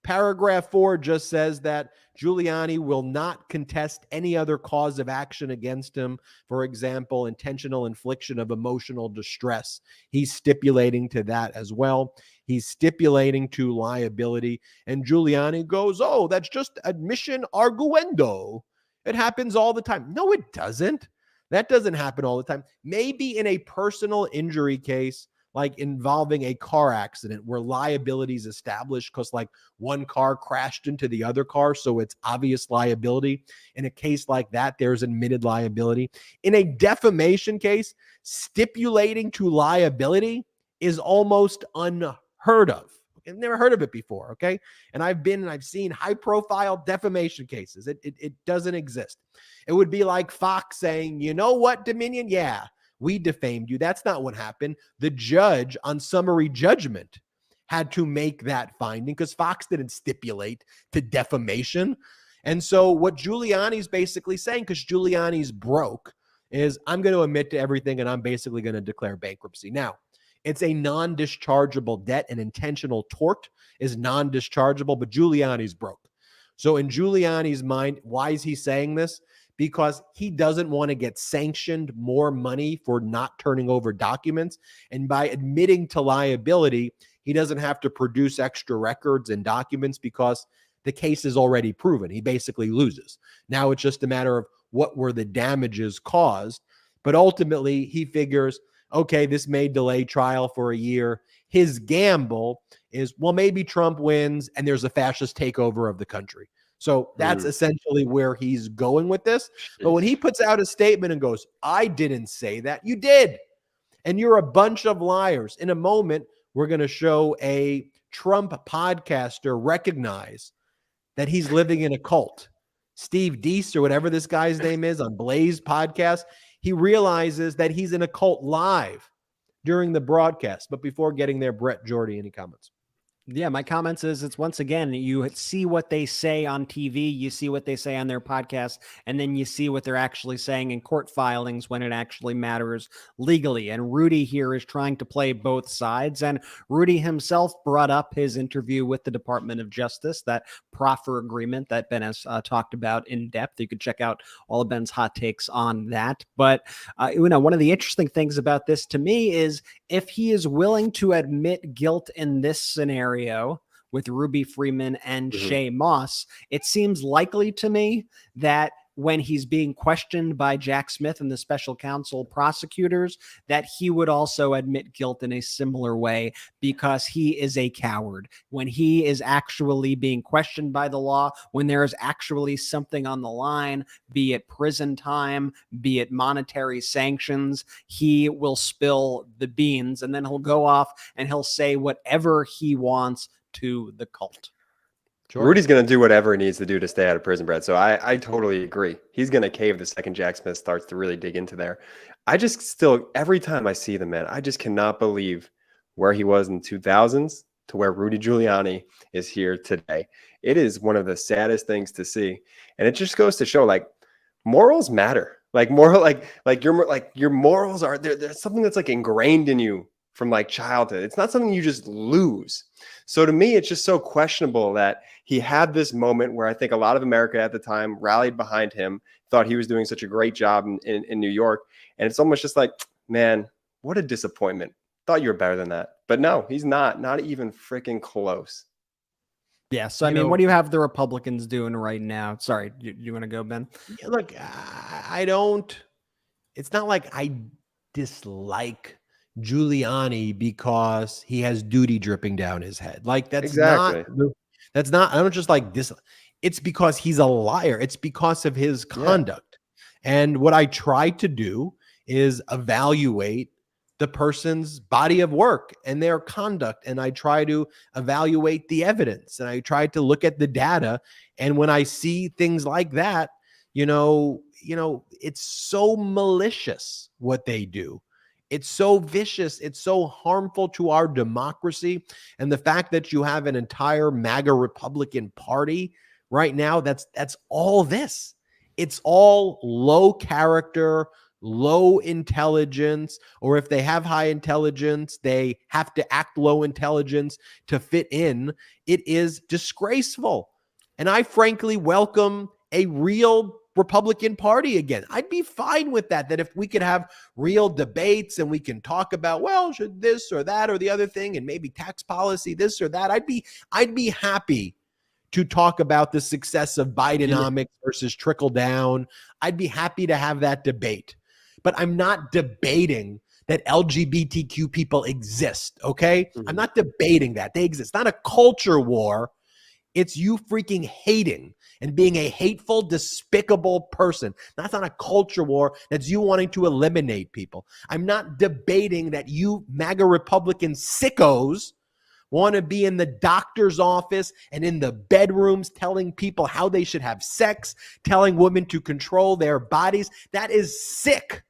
Paragraph 4 just says that Giuliani will not contest any other cause of action against him. For example, intentional infliction of emotional distress. He's stipulating to that as well. He's stipulating to liability. And Giuliani goes, oh, that's just admission arguendo. It happens all the time. No, it doesn't. That doesn't happen all the time. Maybe in a personal injury case, like involving a car accident where liability is established because like one car crashed into the other car, so it's obvious liability. In a case like that, there's admitted liability. In a defamation case, stipulating to liability is almost unheard of. I've never heard of it before, okay? And I've seen high-profile defamation cases. It doesn't exist. It would be like Fox saying, you know what, Dominion? Yeah, we defamed you. That's not what happened. The judge on summary judgment had to make that finding because Fox didn't stipulate to defamation. And so what Giuliani's basically saying, because Giuliani's broke, is I'm going to admit to everything and I'm basically going to declare bankruptcy. Now, it's a non-dischargeable debt. An intentional tort is non-dischargeable, but Giuliani's broke. So in Giuliani's mind, why is he saying this? Because he doesn't want to get sanctioned more money for not turning over documents. And by admitting to liability, he doesn't have to produce extra records and documents because the case is already proven. He basically loses. Now it's just a matter of what were the damages caused. But ultimately, he figures, okay, this may delay trial for a year. His gamble is, well, maybe Trump wins and there's a fascist takeover of the country. So that's essentially where he's going with this. But when he puts out a statement and goes, I didn't say that, you did. And you're a bunch of liars. In a moment, we're going to show a Trump podcaster recognize that he's living in a cult. Steve Deese, or whatever this guy's name is, on Blaze podcast, he realizes that he's in a cult live during the broadcast. But before getting there, Brett Jordy, any comments? Yeah, my comments is it's once again, you see what they say on TV, you see what they say on their podcast, and then you see what they're actually saying in court filings when it actually matters legally. And Rudy here is trying to play both sides. And Rudy himself brought up his interview with the Department of Justice, that proffer agreement that Ben has talked about in depth. You can check out all of Ben's hot takes on that. But, one of the interesting things about this to me is if he is willing to admit guilt in this scenario, with Ruby Freeman and Shay Moss, it seems likely to me that when he's being questioned by Jack Smith and the special counsel prosecutors, that he would also admit guilt in a similar way because he is a coward. When he is actually being questioned by the law, when there is actually something on the line, be it prison time, be it monetary sanctions, he will spill the beans and then he'll go off and he'll say whatever he wants to the cult. Rudy's going to do whatever he needs to do to stay out of prison, Brett. So I totally agree. He's going to cave the second Jack Smith starts to really dig into there. I just still, every time I see the man, I just cannot believe where he was in the 2000s to where Rudy Giuliani is here today. It is one of the saddest things to see. And it just goes to show like morals matter. Like your morals are there's something that's like ingrained in you from like childhood. It's not something you just lose. So to me, it's just so questionable that he had this moment where I think a lot of America at the time rallied behind him, thought he was doing such a great job in New York. And it's almost just like, man, what a disappointment. Thought you were better than that. But no, he's not even freaking close. Yeah. So, I mean, what do you have the Republicans doing right now? Sorry, you want to go, Ben? Look, I don't, it's not like I dislike Giuliani because he has duty dripping down his head. Like that's not, I don't just like this. It's because he's a liar. It's because of his conduct. And what I try to do is evaluate the person's body of work and their conduct. And I try to evaluate the evidence and I try to look at the data. And when I see things like that, it's so malicious what they do. It's so vicious. It's so harmful to our democracy. And the fact that you have an entire MAGA Republican Party right now, that's all this. It's all low character, low intelligence, or if they have high intelligence, they have to act low intelligence to fit in. It is disgraceful. And I frankly welcome a real Republican Party again. I'd be fine with that if we could have real debates and we can talk about, well, should this or that or the other thing and maybe tax policy, this or that. I'd be happy to talk about the success of Bidenomics versus trickle down. I'd be happy to have that debate. But I'm not debating that LGBTQ people exist, okay? I'm not debating that. They exist. It's not a culture war. It's you freaking hating and being a hateful, despicable person. That's not a culture war. That's you wanting to eliminate people. I'm not debating that you MAGA Republican sickos want to be in the doctor's office and in the bedrooms telling people how they should have sex, telling women to control their bodies. That is sick.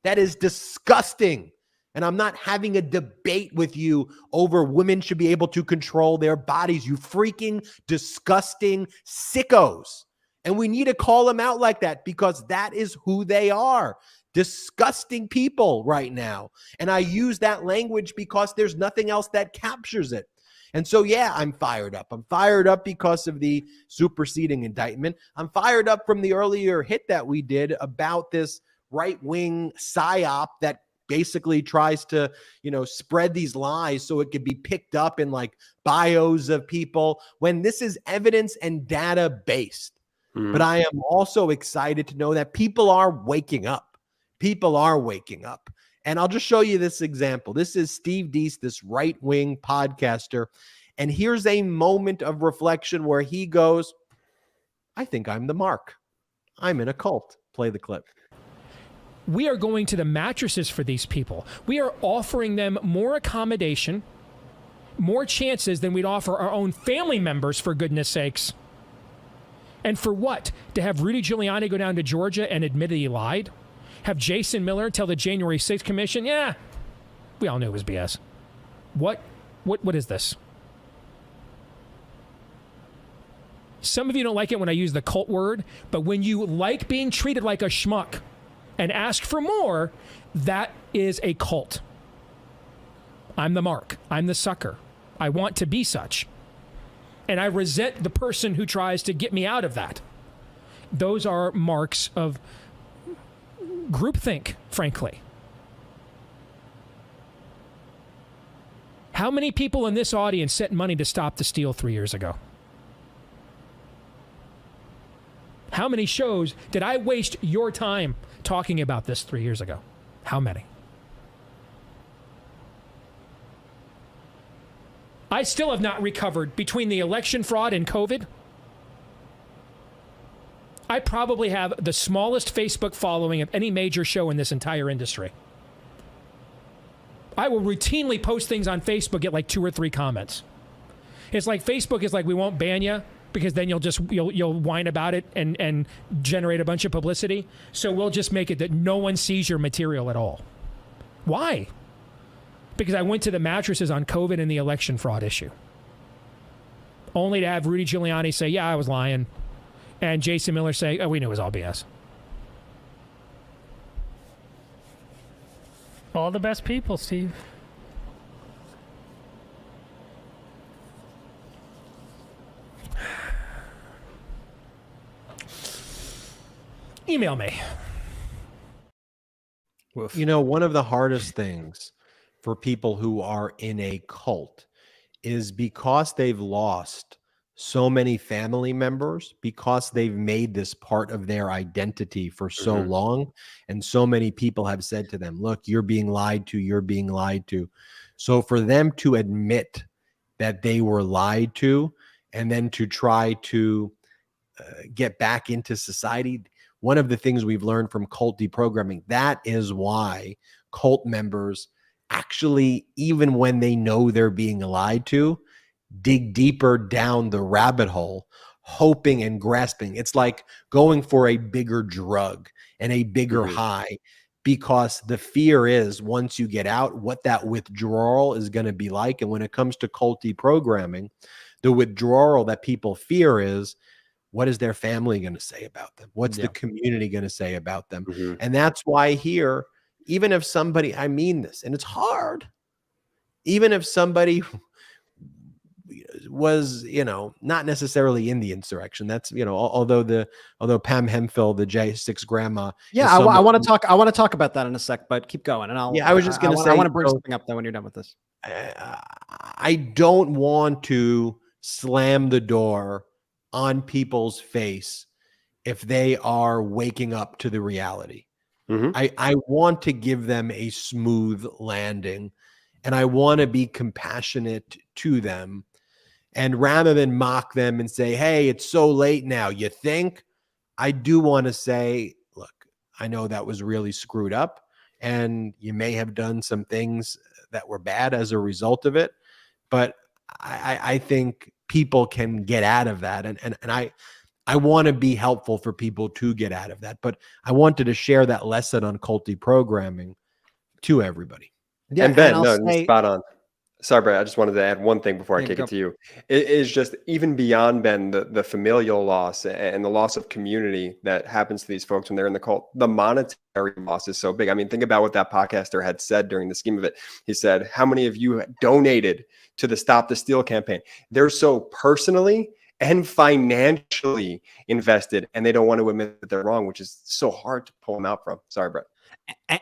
That is disgusting. And I'm not having a debate with you over women should be able to control their bodies, you freaking disgusting sickos. And we need to call them out like that because that is who they are. Disgusting people right now. And I use that language because there's nothing else that captures it. And so, yeah, I'm fired up. I'm fired up because of the superseding indictment. I'm fired up from the earlier hit that we did about this right-wing psyop that basically tries to, spread these lies so it could be picked up in like bios of people when this is evidence and data based. But I am also excited to know that people are waking up. People are waking up. And I'll just show you this example. This is Steve Deese, this right-wing podcaster. And here's a moment of reflection where he goes, I think I'm the mark. I'm in a cult. Play the clip. We are going to the mattresses for these people. We are offering them more accommodation, more chances than we'd offer our own family members, for goodness sakes. And for what? To have Rudy Giuliani go down to Georgia and admit that he lied? Have Jason Miller tell the January 6th commission, yeah, we all knew it was BS. What is this? Some of you don't like it when I use the cult word, but when you like being treated like a schmuck and ask for more, that is a cult. I'm the mark. I'm the sucker. I want to be such. And I resent the person who tries to get me out of that. Those are marks of groupthink, frankly. How many people in this audience sent money to stop the steal 3 years ago? How many shows did I waste your time talking about this 3 years ago? How many? I still have not recovered between the election fraud and COVID. I probably have the smallest Facebook following of any major show in this entire industry. I will routinely post things on Facebook, get like 2 or 3 comments. It's like Facebook is like, we won't ban you because then you'll whine about it and generate a bunch of publicity. So we'll just make it that no one sees your material at all. Why? Because I went to the mattresses on COVID and the election fraud issue. Only to have Rudy Giuliani say, yeah, I was lying. And Jason Miller say, oh, we knew it was all BS. All the best people, Steve. Email me. You know, one of the hardest things for people who are in a cult is because they've lost so many family members, because they've made this part of their identity for so long, and so many people have said to them, look, you're being lied to, you're being lied to. So for them to admit that they were lied to and then to try to get back into society, one of the things we've learned from cult deprogramming, that is why cult members actually, even when they know they're being lied to, dig deeper down the rabbit hole, hoping and grasping. It's like going for a bigger drug and a bigger high, because the fear is once you get out, what that withdrawal is going to be like. And when it comes to cult deprogramming, the withdrawal that people fear is, what is their family going to say about them? What's the community going to say about them? And that's why here, even if somebody, I mean this, and it's hard, even if somebody was, not necessarily in the insurrection, that's, although Pam Hemphill, the J6 grandma. Yeah, I want to talk about that in a sec, but keep going. And I was just going to say, I want to bring something up though when you're done with this. I don't want to slam the door on people's face if they are waking up to the reality. I want to give them a smooth landing, and I want to be compassionate to them. And rather than mock them and say, hey, it's so late now, you think? I do want to say, look, I know that was really screwed up, and you may have done some things that were bad as a result of it, but I think people can get out of that. And I want to be helpful for people to get out of that. But I wanted to share that lesson on cult deprogramming to everybody. Yeah, and Ben, spot on. Sorry, Brad, I just wanted to add one thing before I kick it to you. It is just even beyond, Ben, the familial loss and the loss of community that happens to these folks when they're in the cult. The monetary loss is so big. I mean, think about what that podcaster had said during the scheme of it. He said, how many of you donated to the Stop the Steal campaign? They're so personally and financially invested, and they don't want to admit that they're wrong, which is so hard to pull them out from. Sorry, Brett.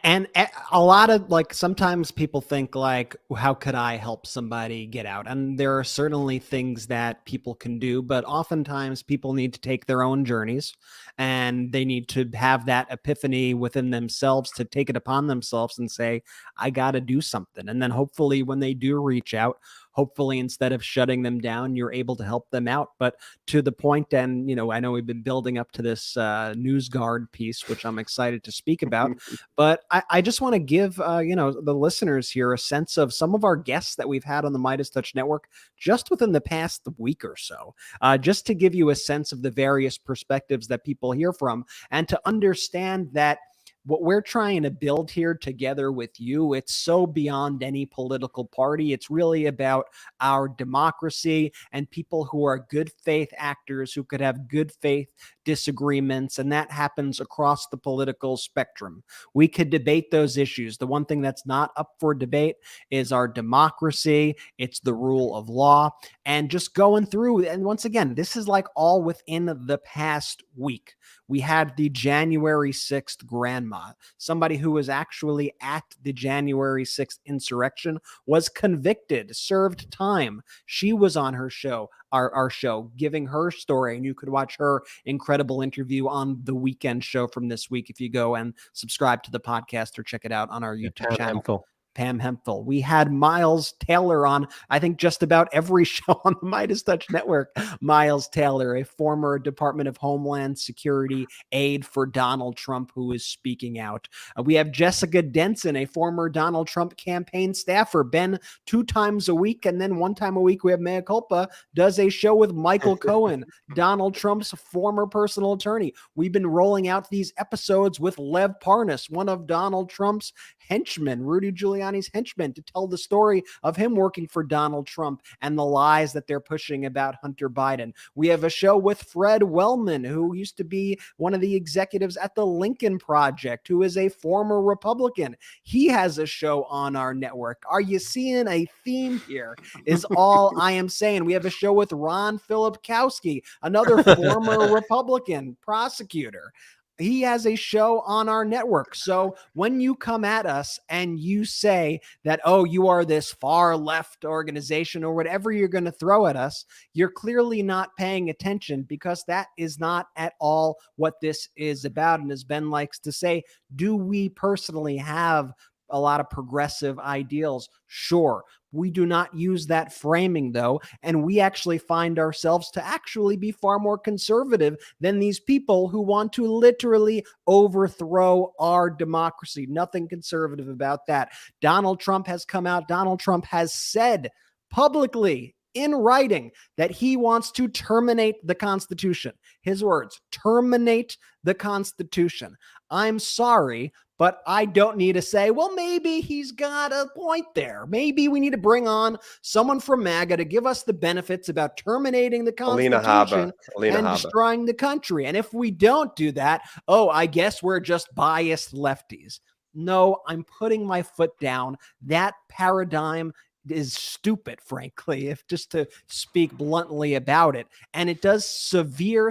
And a lot of sometimes people think how could I help somebody get out? And there are certainly things that people can do, but oftentimes people need to take their own journeys, and they need to have that epiphany within themselves to take it upon themselves and say, I got to do something. And then hopefully when they do reach out, hopefully instead of shutting them down, you're able to help them out. But to the point, and I know we've been building up to this NewsGuard piece, which I'm excited to speak about, but I just want to give the listeners here a sense of some of our guests that we've had on the MeidasTouch Network just within the past week or so, just to give you a sense of the various perspectives that people hear from, and to understand that what we're trying to build here together with you, it's so beyond any political party. It's really about our democracy and people who are good faith actors who could have good faith disagreements, and that happens across the political spectrum. We could debate those issues. The one thing that's not up for debate is our democracy. It's the rule of law. And just going through, and once again, this is like all within the past week. We had the January 6th grandma, somebody who was actually at the January 6th insurrection, was convicted, served time. She was on her show, our show, giving her story, and you could watch her incredible interview on the Weekend Show from this week if you go and subscribe to the podcast or check it out on our YouTube channel. Pam Hemphill. We had Miles Taylor on, I think, just about every show on the Midas Touch Network. Miles Taylor, a former Department of Homeland Security aide for Donald Trump, who is speaking out. We have Jessica Denson, a former Donald Trump campaign staffer, been 2 times a week, and then 1 time a week we have Mea Culpa, does a show with Michael Cohen, Donald Trump's former personal attorney. We've been rolling out these episodes with Lev Parnas, one of Donald Trump's henchmen, Rudy Giuliani's henchmen, to tell the story of him working for Donald Trump and the lies that they're pushing about Hunter Biden. We have a show with Fred Wellman, who used to be one of the executives at the Lincoln Project, who is a former Republican. He has a show on our network. Are you seeing a theme here? Is all I am saying. We have a show with Ron Filipkowski, another former Republican prosecutor. He has a show on our network. So when you come at us and you say that, oh, you are this far left organization or whatever you're going to throw at us, you're clearly not paying attention, because that is not at all what this is about. And as Ben likes to say, do we personally have a lot of progressive ideals? Sure. We do not use that framing, though, and we actually find ourselves to actually be far more conservative than these people who want to literally overthrow our democracy. Nothing conservative about that. Donald Trump has come out. Donald Trump has said publicly in writing that he wants to terminate the Constitution. His words, terminate the Constitution. I'm sorry, but I don't need to say, well, maybe he's got a point there. Maybe we need to bring on someone from MAGA to give us the benefits about terminating the Constitution and destroying the country. And if we don't do that, oh, I guess we're just biased lefties. No, I'm putting my foot down. That paradigm is stupid, frankly, if just to speak bluntly about it. And it does severe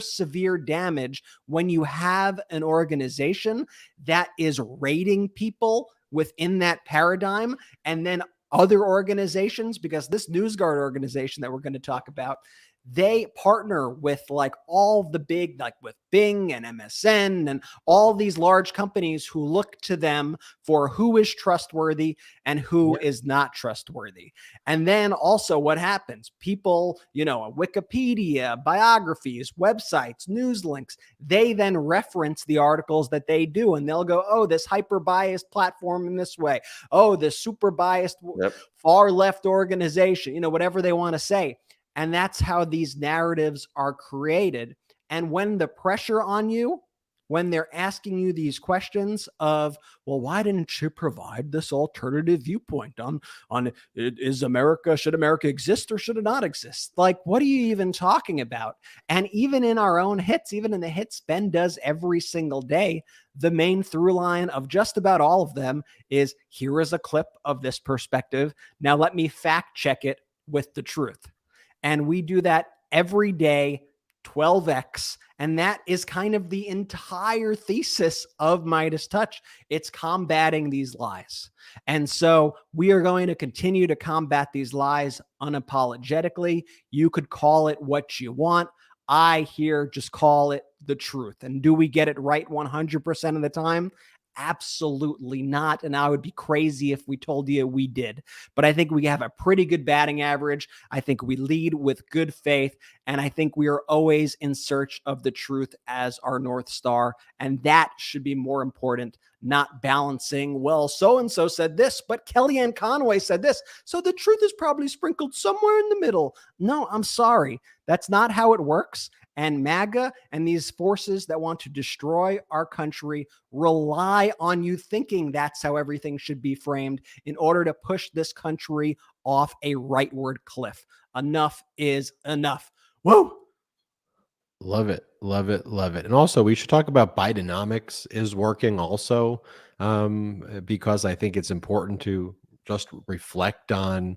damage when you have an organization that is raiding people within that paradigm, and then other organizations, because this NewsGuard organization that we're going to talk about, they partner with like all the big, like with Bing and MSN and all these large companies who look to them for who is trustworthy and who is not trustworthy. And then also what happens? People, Wikipedia, biographies, websites, news links, they then reference the articles that they do, and they'll go, oh, this hyper biased platform in this way. Oh, this super biased far left organization, whatever they want to say. And that's how these narratives are created. And when the pressure on you, when they're asking you these questions of, well, why didn't you provide this alternative viewpoint on should America exist or should it not exist? Like, what are you even talking about? And even in our own hits, even in the hits Ben does every single day, the main through line of just about all of them is, here is a clip of this perspective. Now let me fact check it with the truth. And we do that every day, 12x. And that is kind of the entire thesis of Midas Touch. It's combating these lies. And so we are going to continue to combat these lies unapologetically. You could call it what you want. I here just call it the truth. And do we get it right 100% of the time? Absolutely not. And I would be crazy if we told you we did. But I think we have a pretty good batting average. I think we lead with good faith. And I think we are always in search of the truth as our North Star. And that should be more important, not balancing, well, so-and-so said this, but Kellyanne Conway said this, so the truth is probably sprinkled somewhere in the middle. No, I'm sorry. That's not how it works. And MAGA and these forces that want to destroy our country rely on you thinking that's how everything should be framed in order to push this country off a rightward cliff. Enough is enough. Whoa. Love it. Love it. Love it. And also, we should talk about Bidenomics is working also, because I think it's important to just reflect on.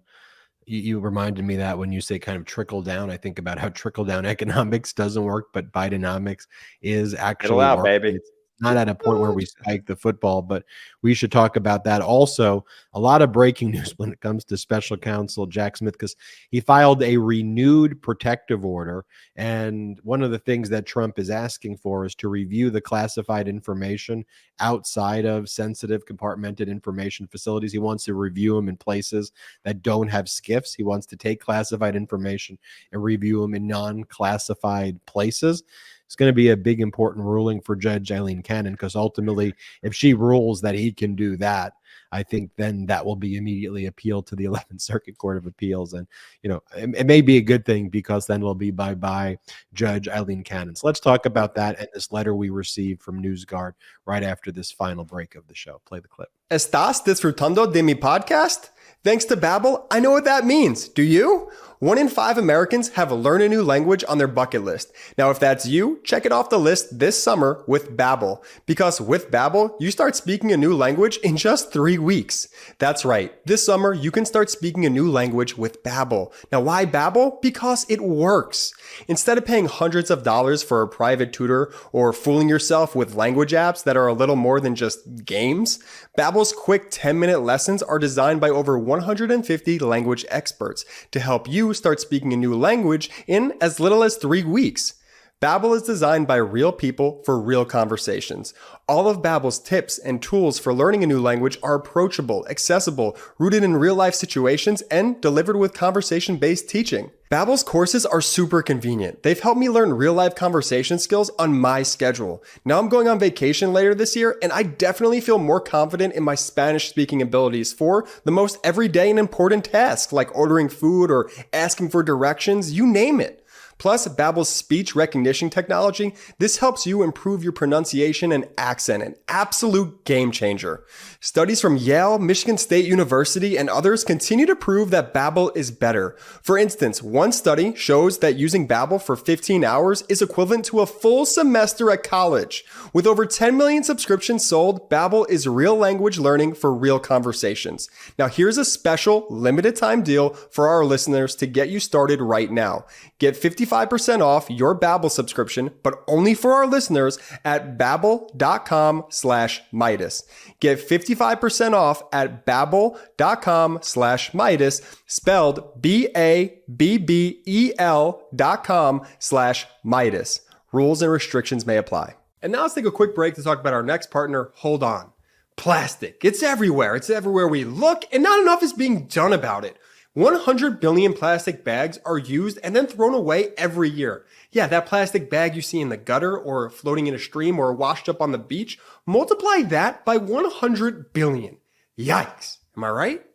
You reminded me that when you say kind of trickle down, I think about how trickle down economics doesn't work, but Bidenomics is It'll actually out, working. baby. It's not at a point where we spike the football, but we should talk about that. Also, a lot of breaking news when it comes to special counsel Jack Smith, because he filed a renewed protective order. And one of the things that Trump is asking for is to review the classified information outside of sensitive compartmented information facilities. He wants to review them in places that don't have SCIFs. He wants to take classified information and review them in non-classified places. It's going to be a big, important ruling for Judge Eileen Cannon, because ultimately, if she rules that he can do that, I think then that will be immediately appealed to the 11th Circuit Court of Appeals. And, it may be a good thing, because then we'll be bye-bye Judge Eileen Cannon. So let's talk about that and this letter we received from NewsGuard right after this final break of the show. Play the clip. ¿Estás disfrutando de mi podcast? Thanks to Babbel, I know what that means. Do you? 1 in 5 Americans have learn a new language on their bucket list. Now, if that's you, check it off the list this summer with Babbel. Because with Babbel, you start speaking a new language in just 3 weeks. That's right. This summer, you can start speaking a new language with Babbel. Now, why Babbel? Because it works. Instead of paying hundreds of dollars for a private tutor or fooling yourself with language apps that are a little more than just games, Babbel's quick 10-minute lessons are designed by over 150 language experts to help you start speaking a new language in as little as 3 weeks. Babbel is designed by real people for real conversations. All of Babbel's tips and tools for learning a new language are approachable, accessible, rooted in real-life situations, and delivered with conversation-based teaching. Babbel's courses are super convenient. They've helped me learn real-life conversation skills on my schedule. Now I'm going on vacation later this year, and I definitely feel more confident in my Spanish-speaking abilities for the most everyday and important tasks, like ordering food or asking for directions, you name it. Plus, Babbel's speech recognition technology, this helps you improve your pronunciation and accent, an absolute game changer. Studies from Yale, Michigan State University, and others continue to prove that Babbel is better. For instance, one study shows that using Babbel for 15 hours is equivalent to a full semester at college. With over 10 million subscriptions sold, Babbel is real language learning for real conversations. Now, here's a special limited time deal for our listeners to get you started right now. Get 55% off your Babbel subscription, but only for our listeners at babbel.com/Midas. Get 55% off at babbel.com/Midas, spelled BABBEL.com/Midas. Rules and restrictions may apply. And now let's take a quick break to talk about our next partner, Hold On. Plastic. It's everywhere. It's everywhere we look, and not enough is being done about it. 100 billion plastic bags are used and then thrown away every year. Yeah, that plastic bag you see in the gutter or floating in a stream or washed up on the beach, multiply that by 100 billion. Yikes. Am I right?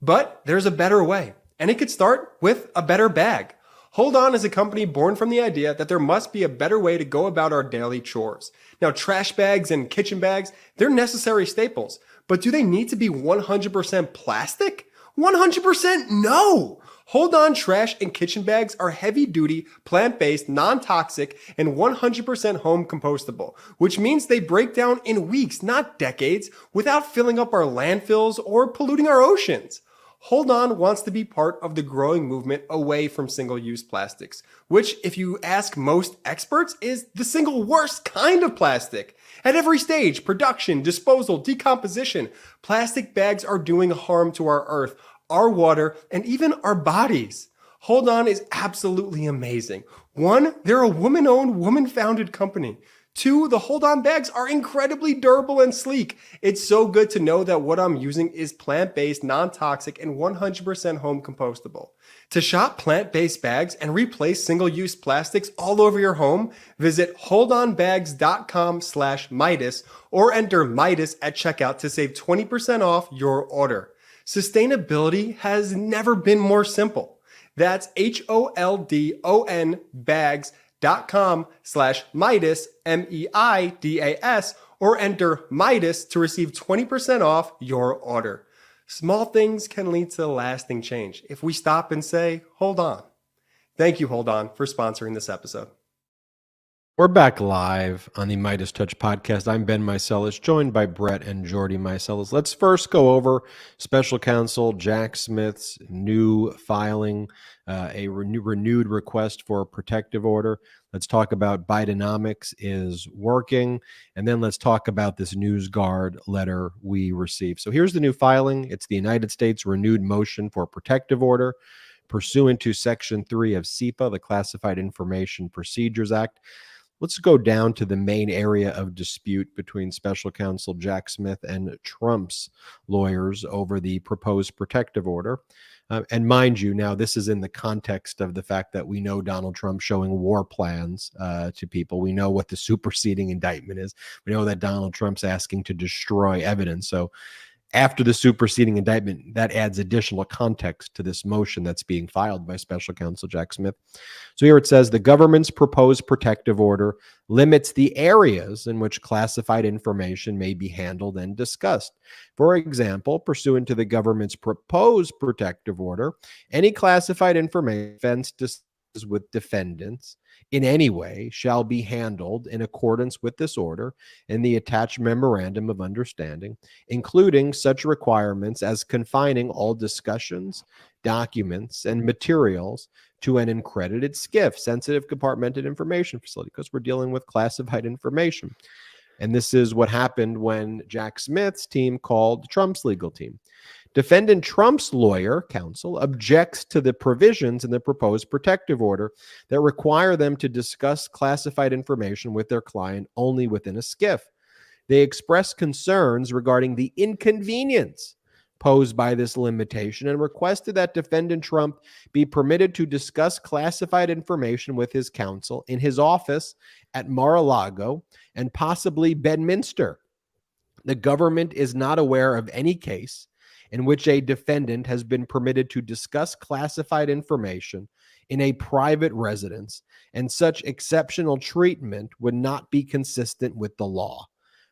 But there's a better way, and it could start with a better bag. Hold On is a company born from the idea that there must be a better way to go about our daily chores. Now, trash bags and kitchen bags, they're necessary staples, but do they need to be 100% plastic? 100% no! Hold On trash and kitchen bags are heavy-duty, plant-based, non-toxic, and 100% home compostable, which means they break down in weeks, not decades, without filling up our landfills or polluting our oceans. Hold On wants to be part of the growing movement away from single-use plastics, which, if you ask most experts, is the single worst kind of plastic. At every stage, production, disposal, decomposition, plastic bags are doing harm to our earth, our water, and even our bodies. Hold On is absolutely amazing. 1, they're a woman-owned, woman-founded company. 2, the Hold On bags are incredibly durable and sleek. It's so good to know that what I'm using is plant-based, non-toxic, and 100% home compostable. To shop plant-based bags and replace single-use plastics all over your home, visit holdonbags.com/Midas or enter Midas at checkout to save 20% off your order. Sustainability has never been more simple. That's HOLDON bags.com/Midas, MEIDAS, or enter Midas to receive 20% off your order. Small things can lead to lasting change if we stop and say, hold on. Thank you, Hold On, for sponsoring this episode. We're back live on the Midas Touch podcast. I'm Ben Meiselas, joined by Brett and Jordy Meiselas. Let's first go over Special Counsel Jack Smith's new filing, a renewed request for a protective order. Let's talk about Bidenomics is working, and then let's talk about this NewsGuard letter we received. So here's the new filing. It's the United States renewed motion for protective order pursuant to Section 3 of CIPA, the Classified Information Procedures Act. Let's go down to the main area of dispute between Special Counsel Jack Smith and Trump's lawyers over the proposed protective order. And mind you, now this is in the context of the fact that we know Donald Trump showing war plans to people. We know what the superseding indictment is. We know that Donald Trump's asking to destroy evidence. So after the superseding indictment, that adds additional context to this motion that's being filed by Special Counsel Jack Smith. So here it says the government's proposed protective order limits the areas in which classified information may be handled and discussed. For example, pursuant to the government's proposed protective order, any classified information discussed with defendants in any way shall be handled in accordance with this order and the attached memorandum of understanding, including such requirements as confining all discussions, documents, and materials to an accredited SCIF, sensitive compartmented information facility, because we're dealing with classified information. And this is what happened when Jack Smith's team called Trump's legal team. Defendant Trump's lawyer, counsel, objects to the provisions in the proposed protective order that require them to discuss classified information with their client only within a SCIF. They express concerns regarding the inconvenience posed by this limitation and requested that defendant Trump be permitted to discuss classified information with his counsel in his office at Mar-a-Lago and possibly Bedminster. The government is not aware of any case in which a defendant has been permitted to discuss classified information in a private residence, and such exceptional treatment would not be consistent with the law.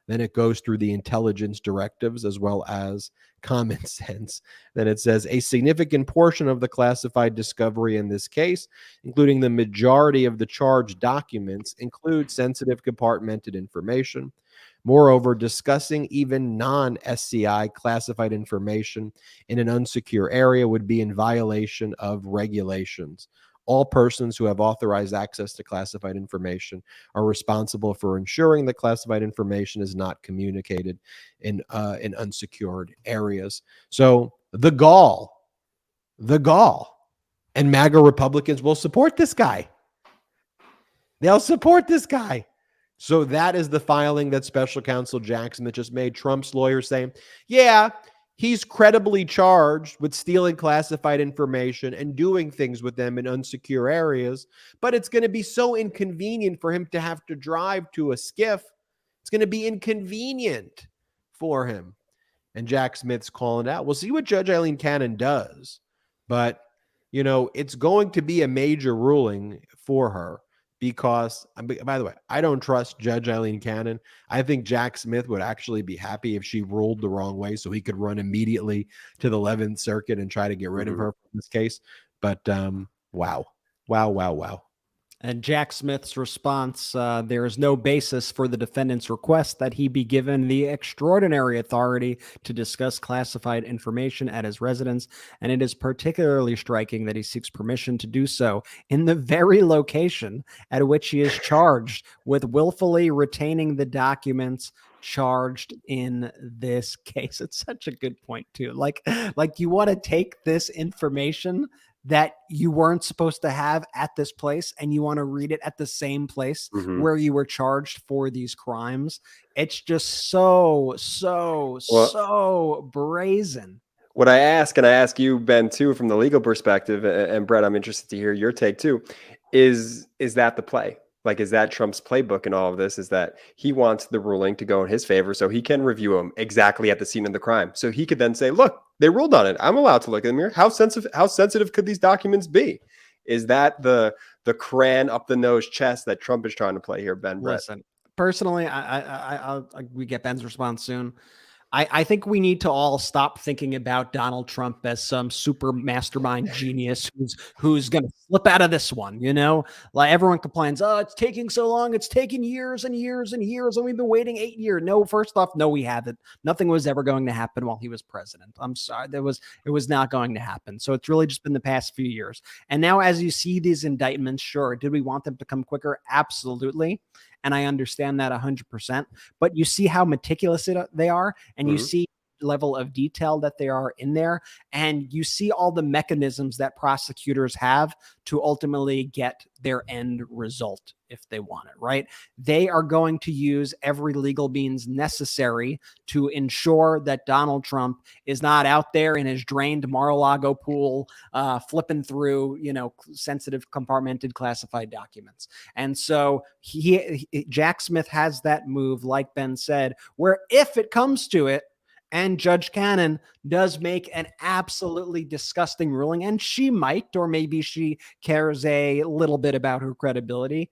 Then it goes through the intelligence directives as well as common sense. Then it says a significant portion of the classified discovery in this case, including the majority of the charged documents, include sensitive compartmented information. Moreover, discussing even non-SCI classified information in an unsecure area would be in violation of regulations. All persons who have authorized access to classified information are responsible for ensuring that classified information is not communicated in unsecured areas. So the gall, and MAGA Republicans will support this guy. They'll support this guy. So that is the filing that Special Counsel Jack Smith just made. Trump's lawyer saying, yeah, he's credibly charged with stealing classified information and doing things with them in unsecure areas, but it's going to be so inconvenient for him to have to drive to a SCIF. It's going to be inconvenient for him. And Jack Smith's calling it out. We'll see what Judge Eileen Cannon does, but, you know, it's going to be a major ruling for her. Because, by the way, I don't trust Judge Eileen Cannon. I think Jack Smith would actually be happy if she ruled the wrong way so he could run immediately to the 11th Circuit and try to get rid of her from this case. But wow. And Jack Smith's response, there is no basis for the defendant's request that he be given the extraordinary authority to discuss classified information at his residence, and it is particularly striking that he seeks permission to do so in the very location at which he is charged with willfully retaining the documents charged in this case. It's such a good point, too. Like you want to take this information that you weren't supposed to have at this place, and you want to read it at the same place where you were charged for these crimes. It's just so brazen. What I ask, and I ask you, Ben, too, from the legal perspective, and Brett, I'm interested to hear your take too, is that the play? Like, is that Trump's playbook in all of this? Is that he wants the ruling to go in his favor so he can review them exactly at the scene of the crime. So he could then say, look, they ruled on it. I'm allowed to look at them here. How sensitive could these documents be? Is that the crayon up the nose chess that Trump is trying to play here, Ben? Brett? Listen, personally, we get Ben's response soon. I think we need to all stop thinking about Donald Trump as some super mastermind genius who's going to slip out of this one. You know, like everyone complains, oh, it's taking so long. It's taken years and years and years, and we've been waiting 8 years. No, first off, no, we haven't. Nothing was ever going to happen while he was president. I'm sorry, it was not going to happen. So it's really just been the past few years. And now, as you see these indictments, sure, did we want them to come quicker? Absolutely. And I understand that 100%. But you see how meticulous they are, and you see the level of detail that they are in there, and you see all the mechanisms that prosecutors have to ultimately get their end result if they want it, right? They are going to use every legal means necessary to ensure that Donald Trump is not out there in his drained Mar-a-Lago pool, flipping through, sensitive, compartmented, classified documents. And so Jack Smith has that move, like Ben said, where if it comes to it, and Judge Cannon does make an absolutely disgusting ruling, and she might, or maybe she cares a little bit about her credibility.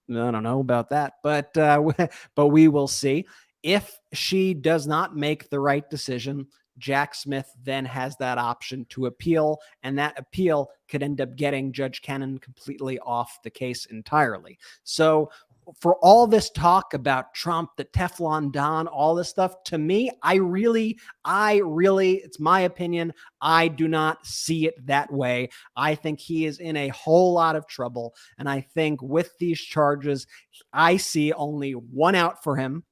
I don't know about that, but we will see. If she does not make the right decision, Jack Smith then has that option to appeal, and that appeal could end up getting Judge Cannon completely off the case entirely. So for all this talk about Trump, the Teflon Don, all this stuff, to me, I really, it's my opinion, I do not see it that way. I think he is in a whole lot of trouble. And I think with these charges, I see only one out for him.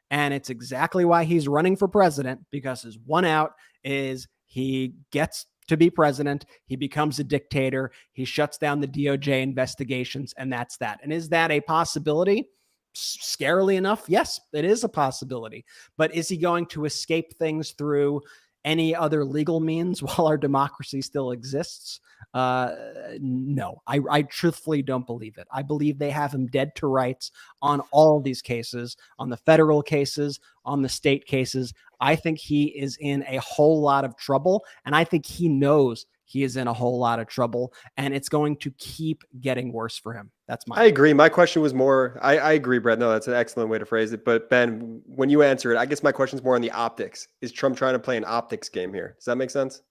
And it's exactly why he's running for president, because his one out is he gets to be president, he becomes a dictator, he shuts down the DOJ investigations, and that's that. And is that a possibility? Scarily enough, yes, it is a possibility. But is he going to escape things through any other legal means while our democracy still exists? No, I truthfully don't believe it. I believe they have him dead to rights on all of these cases, on the federal cases, on the state cases. I think he is in a whole lot of trouble, and I think he knows he is in a whole lot of trouble, and it's going to keep getting worse for him. That's my. I agree. My question was more. I agree, Brett. No, that's an excellent way to phrase it. But Ben, when you answer it, I guess my question is more on the optics. Is Trump trying to play an optics game here? Does that make sense?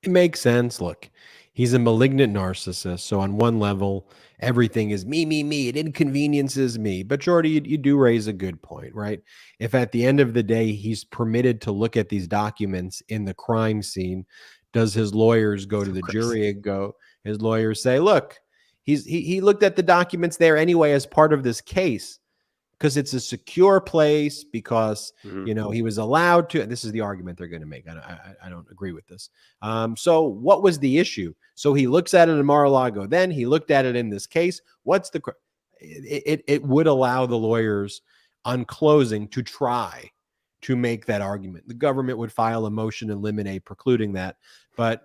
It makes sense. Look, he's a malignant narcissist. So on one level, everything is me, me, me. It inconveniences me. But Jordy, you do raise a good point, right? If at the end of the day, he's permitted to look at these documents in the crime scene, does his lawyers go to the jury and go, his lawyers say, look, he looked at the documents there anyway as part of this case, because it's a secure place, because he was allowed to. And this is the argument they're going to make. I don't agree with this. So what was the issue? So he looks at it in Mar-a-Lago. Then he looked at it in this case. What's the? It would allow the lawyers on closing to try to make that argument. The government would file a motion in limine precluding that. But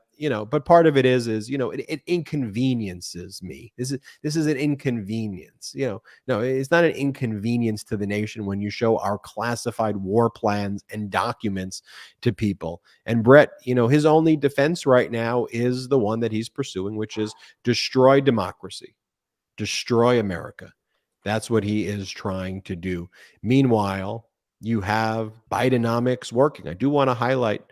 part of it is it inconveniences me. This is an inconvenience. No, it's not an inconvenience to the nation when you show our classified war plans and documents to people. And Brett, his only defense right now is the one that he's pursuing, which is destroy democracy, destroy America. That's what he is trying to do. Meanwhile, you have Bidenomics working. I do want to highlight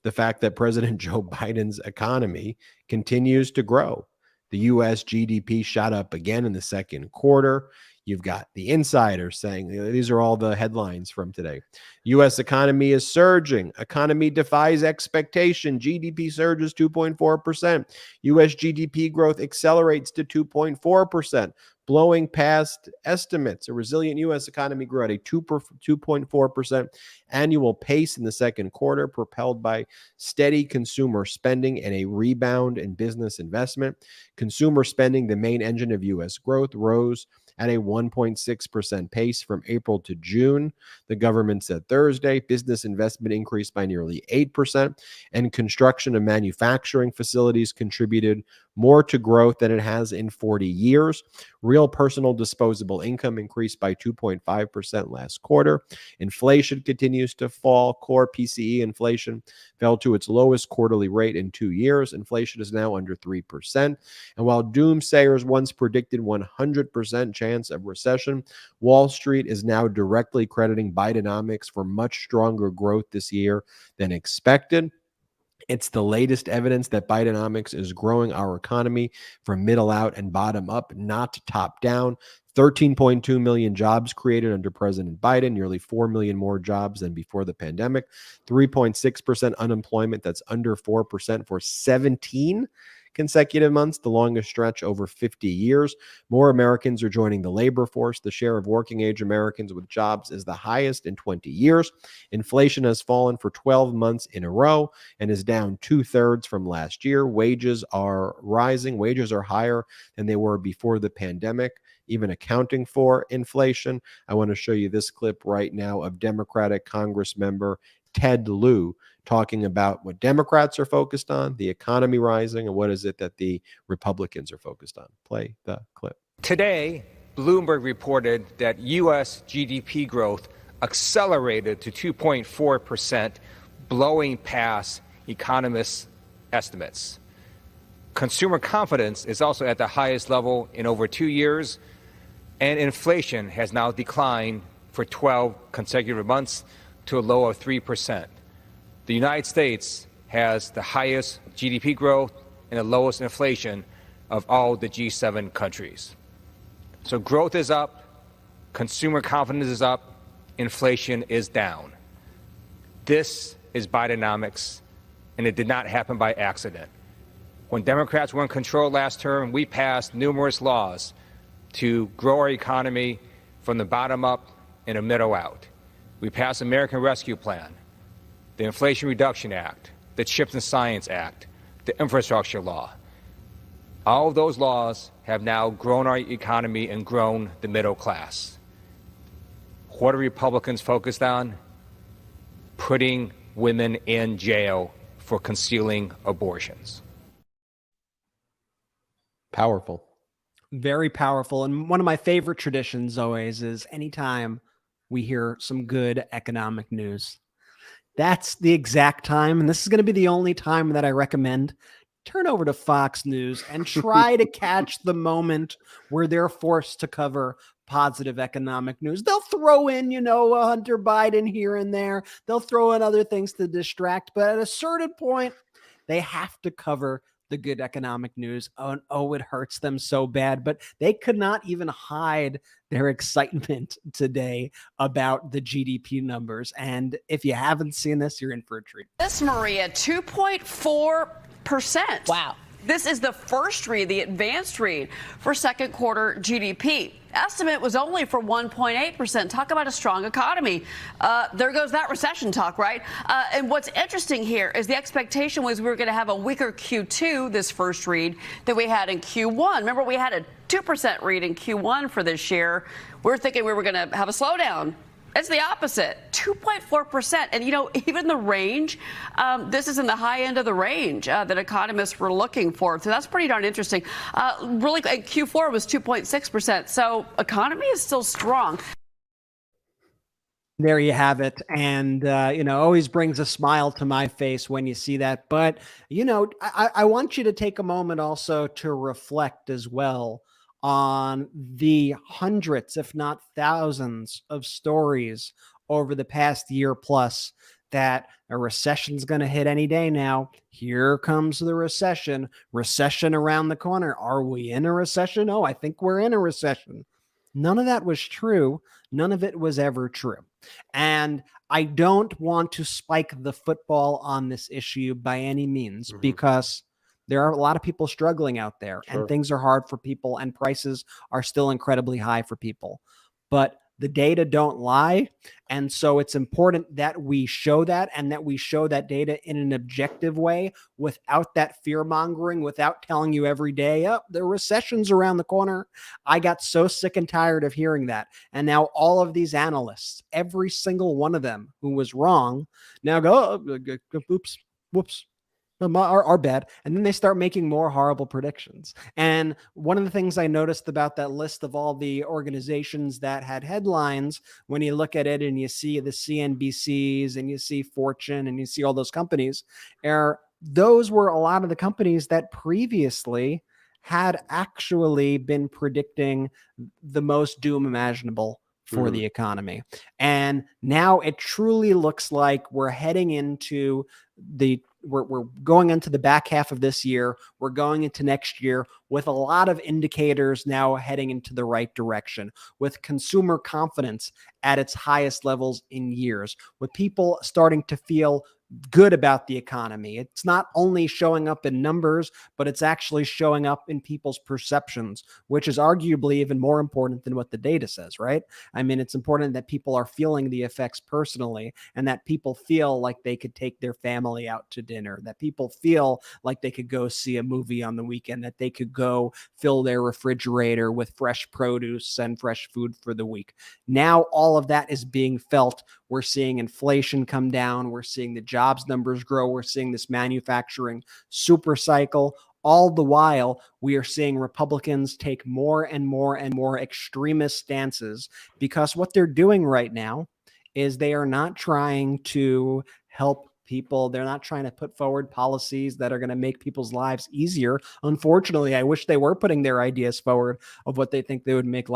the fact that President Joe Biden's economy continues to grow. The U.S. GDP shot up again in the second quarter. You've got the insiders saying, these are all the headlines from today. U.S. economy is surging. Economy defies expectation. GDP surges 2.4%. U.S. GDP growth accelerates to 2.4%, blowing past estimates. A resilient U.S. economy grew at a 2.4% annual pace in the second quarter, propelled by steady consumer spending and a rebound in business investment. Consumer spending, the main engine of U.S. growth, rose at a 1.6% pace from April to June. The government said Thursday business investment increased by nearly 8%, and construction of manufacturing facilities contributed more to growth than it has in 40 years. Real personal disposable income increased by 2.5% last quarter. Inflation continues to fall. Core PCE inflation fell to its lowest quarterly rate in 2 years. Inflation is now under 3%. And while doomsayers once predicted 100% chance of recession, Wall Street is now directly crediting Bidenomics for much stronger growth this year than expected. It's the latest evidence that Bidenomics is growing our economy from middle out and bottom up, not top down. 13.2 million jobs created under President Biden, nearly 4 million more jobs than before the pandemic. 3.6% unemployment, that's under 4% for 17 consecutive months, the longest stretch over 50 years. More Americans are joining the labor force. The share of working age Americans with jobs is the highest in 20 years. Inflation has fallen for 12 months in a row and is down 2/3 from last year. Wages are rising. Wages are higher than they were before the pandemic, even accounting for inflation. I want to show you this clip right now of Democratic Congress member Ted Lieu talking about what Democrats are focused on, the economy rising, and what is it that the Republicans are focused on. Play the clip. Today, Bloomberg reported that U.S. GDP growth accelerated to 2.4%, blowing past economists' estimates. Consumer confidence is also at the highest level in over 2 years, and inflation has now declined for 12 consecutive months to a low of 3%. The United States has the highest GDP growth and the lowest inflation of all the G7 countries. So growth is up, consumer confidence is up, inflation is down. This is Bidenomics, and it did not happen by accident. When Democrats were in control last term, we passed numerous laws to grow our economy from the bottom up and the middle out. We passed the American Rescue Plan, the Inflation Reduction Act, the CHIPS and Science Act, the Infrastructure Law. All of those laws have now grown our economy and grown the middle class. What are Republicans focused on? Putting women in jail for concealing abortions. Powerful. Very powerful. And one of my favorite traditions always is anytime we hear some good economic news, that's the exact time. And this is going to be the only time that I recommend turn over to Fox News and try to catch the moment where they're forced to cover positive economic news. They'll throw in, Hunter Biden here and there. They'll throw in other things to distract. But at a certain point, they have to cover the good economic news. Oh, it hurts them so bad. But they could not even hide their excitement today about the GDP numbers. And if you haven't seen this, you're in for a treat. This, Maria, 2.4%. Wow. This is the first read, the advanced read for second quarter GDP. Estimate was only for 1.8%. Talk about a strong economy. There goes that recession talk, right? And what's interesting here is the expectation was we were going to have a weaker Q2, this first read, than we had in Q1. Remember, we had a 2% read in Q1 for this year. We were thinking we were going to have a slowdown. It's the opposite, 2.4%. And, even the range, this is in the high end of the range that economists were looking for. So that's pretty darn interesting. Really, Q4 was 2.6%. So economy is still strong. There you have it. And, always brings a smile to my face when you see that. But, I want you to take a moment also to reflect as well on the hundreds, if not thousands, of stories over the past year plus that a recession's going to hit any day now. Here comes the recession around the corner. Are we in a recession? Oh, I think we're in a recession. None of that was true. None of it was ever true. And I don't want to spike the football on this issue by any means, because there are a lot of people struggling out there, and things are hard for people, and prices are still incredibly high for people. But the data don't lie. And so it's important that we show that, and that we show that data in an objective way without that fear mongering, without telling you every day, oh, the recession's around the corner. I got so sick and tired of hearing that. And now all of these analysts, every single one of them who was wrong, now go, oops, whoops. are bad. And then they start making more horrible predictions. And one of the things I noticed about that list of all the organizations that had headlines, when you look at it and you see the CNBCs and you see Fortune and you see all those companies, those were a lot of the companies that previously had actually been predicting the most doom imaginable for the economy. And now it truly looks like we're heading into we're going into the back half of this year. We're going into next year with a lot of indicators now heading into the right direction, with consumer confidence at its highest levels in years, with people starting to feel good about the economy. It's not only showing up in numbers, but it's actually showing up in people's perceptions, which is arguably even more important than what the data says, right? I mean, it's important that people are feeling the effects personally, and that people feel like they could take their family out to dinner, that people feel like they could go see a movie on the weekend, that they could go fill their refrigerator with fresh produce and fresh food for the week. Now all of that is being felt. We're seeing inflation come down. We're seeing the jobs numbers grow. We're seeing this manufacturing super cycle. All the while, we are seeing Republicans take more and more and more extremist stances, because what they're doing right now is they are not trying to help people. They're not trying to put forward policies that are going to make people's lives easier. Unfortunately, I wish they were putting their ideas forward of what they think they would make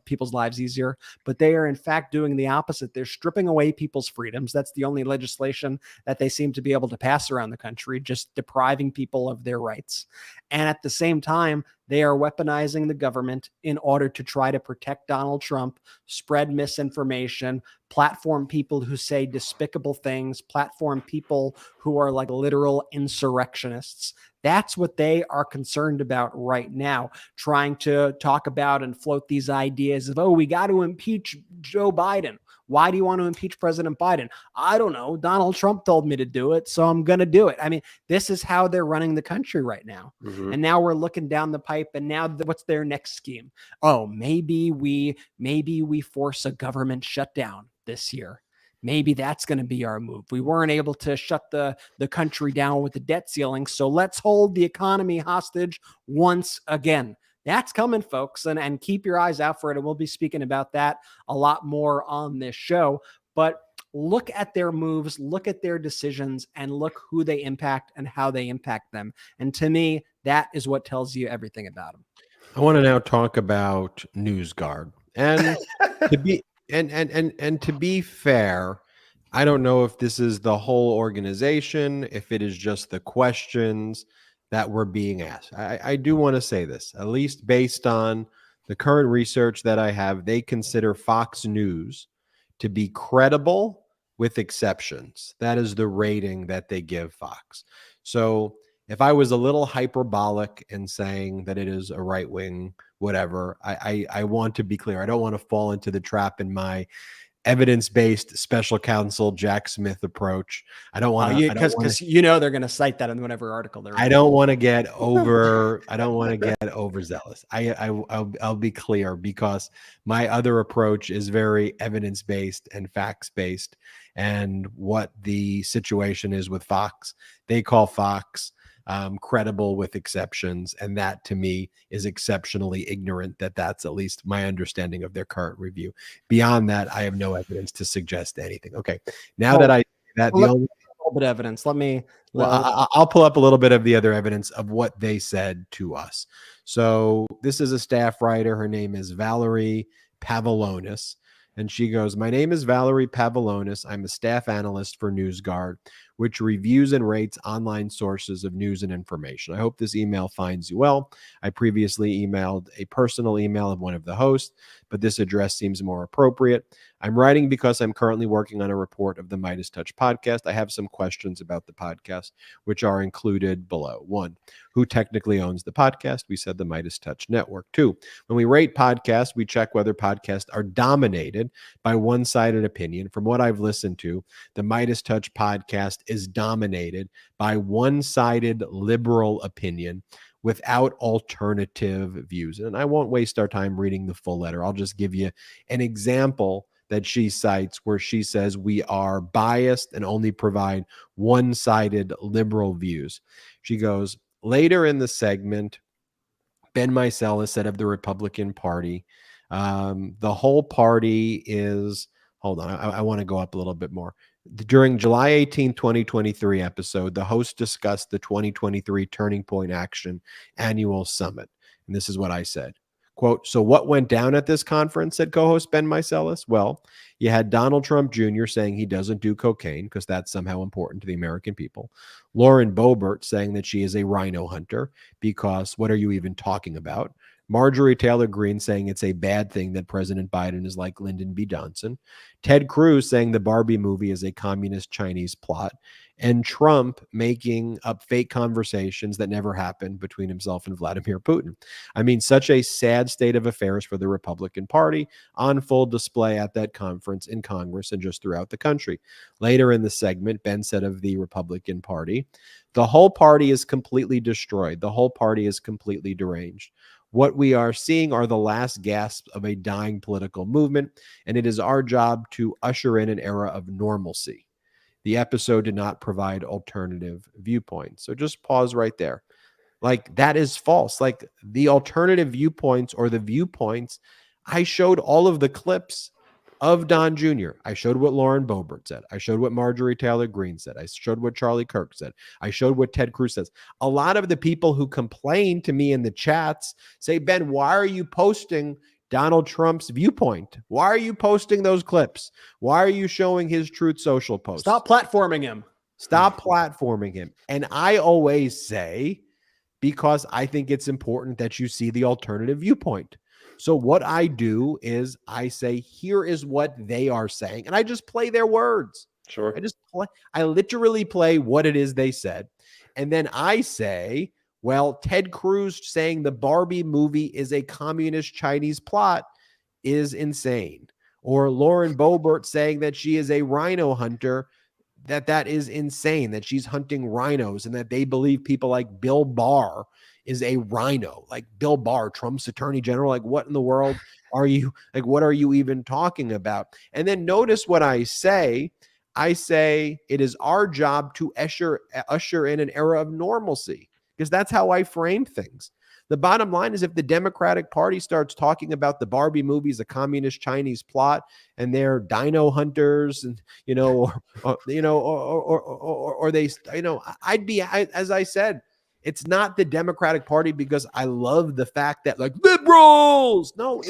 people's lives easier, but they are in fact doing the opposite. They're stripping away people's freedoms. That's the only legislation that they seem to be able to pass around the country, just depriving people of their rights. And at the same time, they are weaponizing the government in order to try to protect Donald Trump, spread misinformation, platform people who say despicable things, platform people who are like literal insurrectionists. That's what they are concerned about right now, trying to talk about and float these ideas of, oh, we got to impeach Joe Biden. Why do you want to impeach President Biden? I don't know. Donald Trump told me to do it, so I'm going to do it. I mean, this is how they're running the country right now. And now we're looking down the pipe, and now what's their next scheme? Oh, maybe we force a government shutdown this year. Maybe that's going to be our move. We weren't able to shut the country down with the debt ceiling, so let's hold the economy hostage once again. That's coming, folks, and keep your eyes out for it. And we'll be speaking about that a lot more on this show. But look at their moves, look at their decisions, and look who they impact and how they impact them. And to me, that is what tells you everything about them. I want to now talk about NewsGuard. And to be and to be fair, I don't know if this is the whole organization, if it is just the questions that were being asked. I do want to say this, at least based on the current research that I have, they consider Fox News to be credible with exceptions. That is the rating that they give Fox. So if I was a little hyperbolic in saying that it is a right-wing, whatever, I want to be clear. I don't want to fall into the trap in my evidence-based special counsel Jack Smith approach. I don't want to, because they're going to cite that in whatever article they're. I don't want to get over. I don't want to get overzealous. I'll be clear, because my other approach is very evidence-based and facts-based. And what the situation is with Fox, they call Fox credible with exceptions, and that to me is exceptionally ignorant. That's at least my understanding of their current review. Beyond that, I have no evidence to suggest anything. Okay, now the only little bit of evidence. I'll pull up a little bit of the other evidence of what they said to us. So this is a staff writer. Her name is Valerie Pavlonis. And she goes, "My name is Valerie Pavlonis. I'm a staff analyst for NewsGuard, which reviews and rates online sources of news and information. I hope this email finds you well. I previously emailed a personal email of one of the hosts, but this address seems more appropriate. I'm writing because I'm currently working on a report of the Midas Touch podcast. I have some questions about the podcast, which are included below. 1, who technically owns the podcast? We said the Midas Touch Network. 2, when we rate podcasts, we check whether podcasts are dominated by one-sided opinion. From what I've listened to, the Midas Touch podcast is dominated by one-sided liberal opinion without alternative views." And I won't waste our time reading the full letter. I'll just give you an example that she cites where she says we are biased and only provide one-sided liberal views. She goes, later in the segment, Ben Meiselas said of the Republican Party, the whole party is, hold on, I want to go up a little bit more. During July 18, 2023 episode, the host discussed the 2023 Turning Point Action Annual Summit. And this is what I said. Quote, so what went down at this conference, said co-host Ben Meiselas? Well, you had Donald Trump Jr. saying he doesn't do cocaine because that's somehow important to the American people. Lauren Boebert saying that she is a rhino hunter because what are you even talking about? Marjorie Taylor Greene saying it's a bad thing that President Biden is like Lyndon B. Johnson. Ted Cruz saying the Barbie movie is a communist Chinese plot. And Trump making up fake conversations that never happened between himself and Vladimir Putin. I mean, such a sad state of affairs for the Republican Party on full display at that conference in Congress and just throughout the country. Later in the segment, Ben said of the Republican Party, the whole party is completely destroyed. The whole party is completely deranged. What we are seeing are the last gasps of a dying political movement, and it is our job to usher in an era of normalcy. The episode did not provide alternative viewpoints. So just pause right there. Like, that is false. Like, the alternative viewpoints or the viewpoints, I showed all of the clips of Don Jr. I showed what Lauren Boebert said. I showed what Marjorie Taylor Greene said. I showed what Charlie Kirk said. I showed what Ted Cruz says. A lot of the people who complain to me in the chats say, Ben, why are you posting Donald Trump's viewpoint? Why are you posting those clips? Why are you showing his Truth Social posts? Stop platforming him. Stop platforming him. And I always say, because I think it's important that you see the alternative viewpoint. So what I do is I say, here is what they are saying. And I just play their words. Sure. I literally play what it is they said. And then I say, well, Ted Cruz saying the Barbie movie is a communist Chinese plot is insane. Or Lauren Boebert saying that she is a rhino hunter, that is insane, that she's hunting rhinos and that they believe people like Bill Barr is a rhino. Like Bill Barr, Trump's attorney general. Like, what in the world are you, like, what are you even talking about? And then notice what I say. I say it is our job to usher in an era of normalcy, because that's how I frame things. The bottom line is, if the Democratic Party starts talking about the Barbie movie as a communist Chinese plot and they're dino hunters and, or they, as I said, it's not the Democratic Party because I love the fact that, like, liberals. No,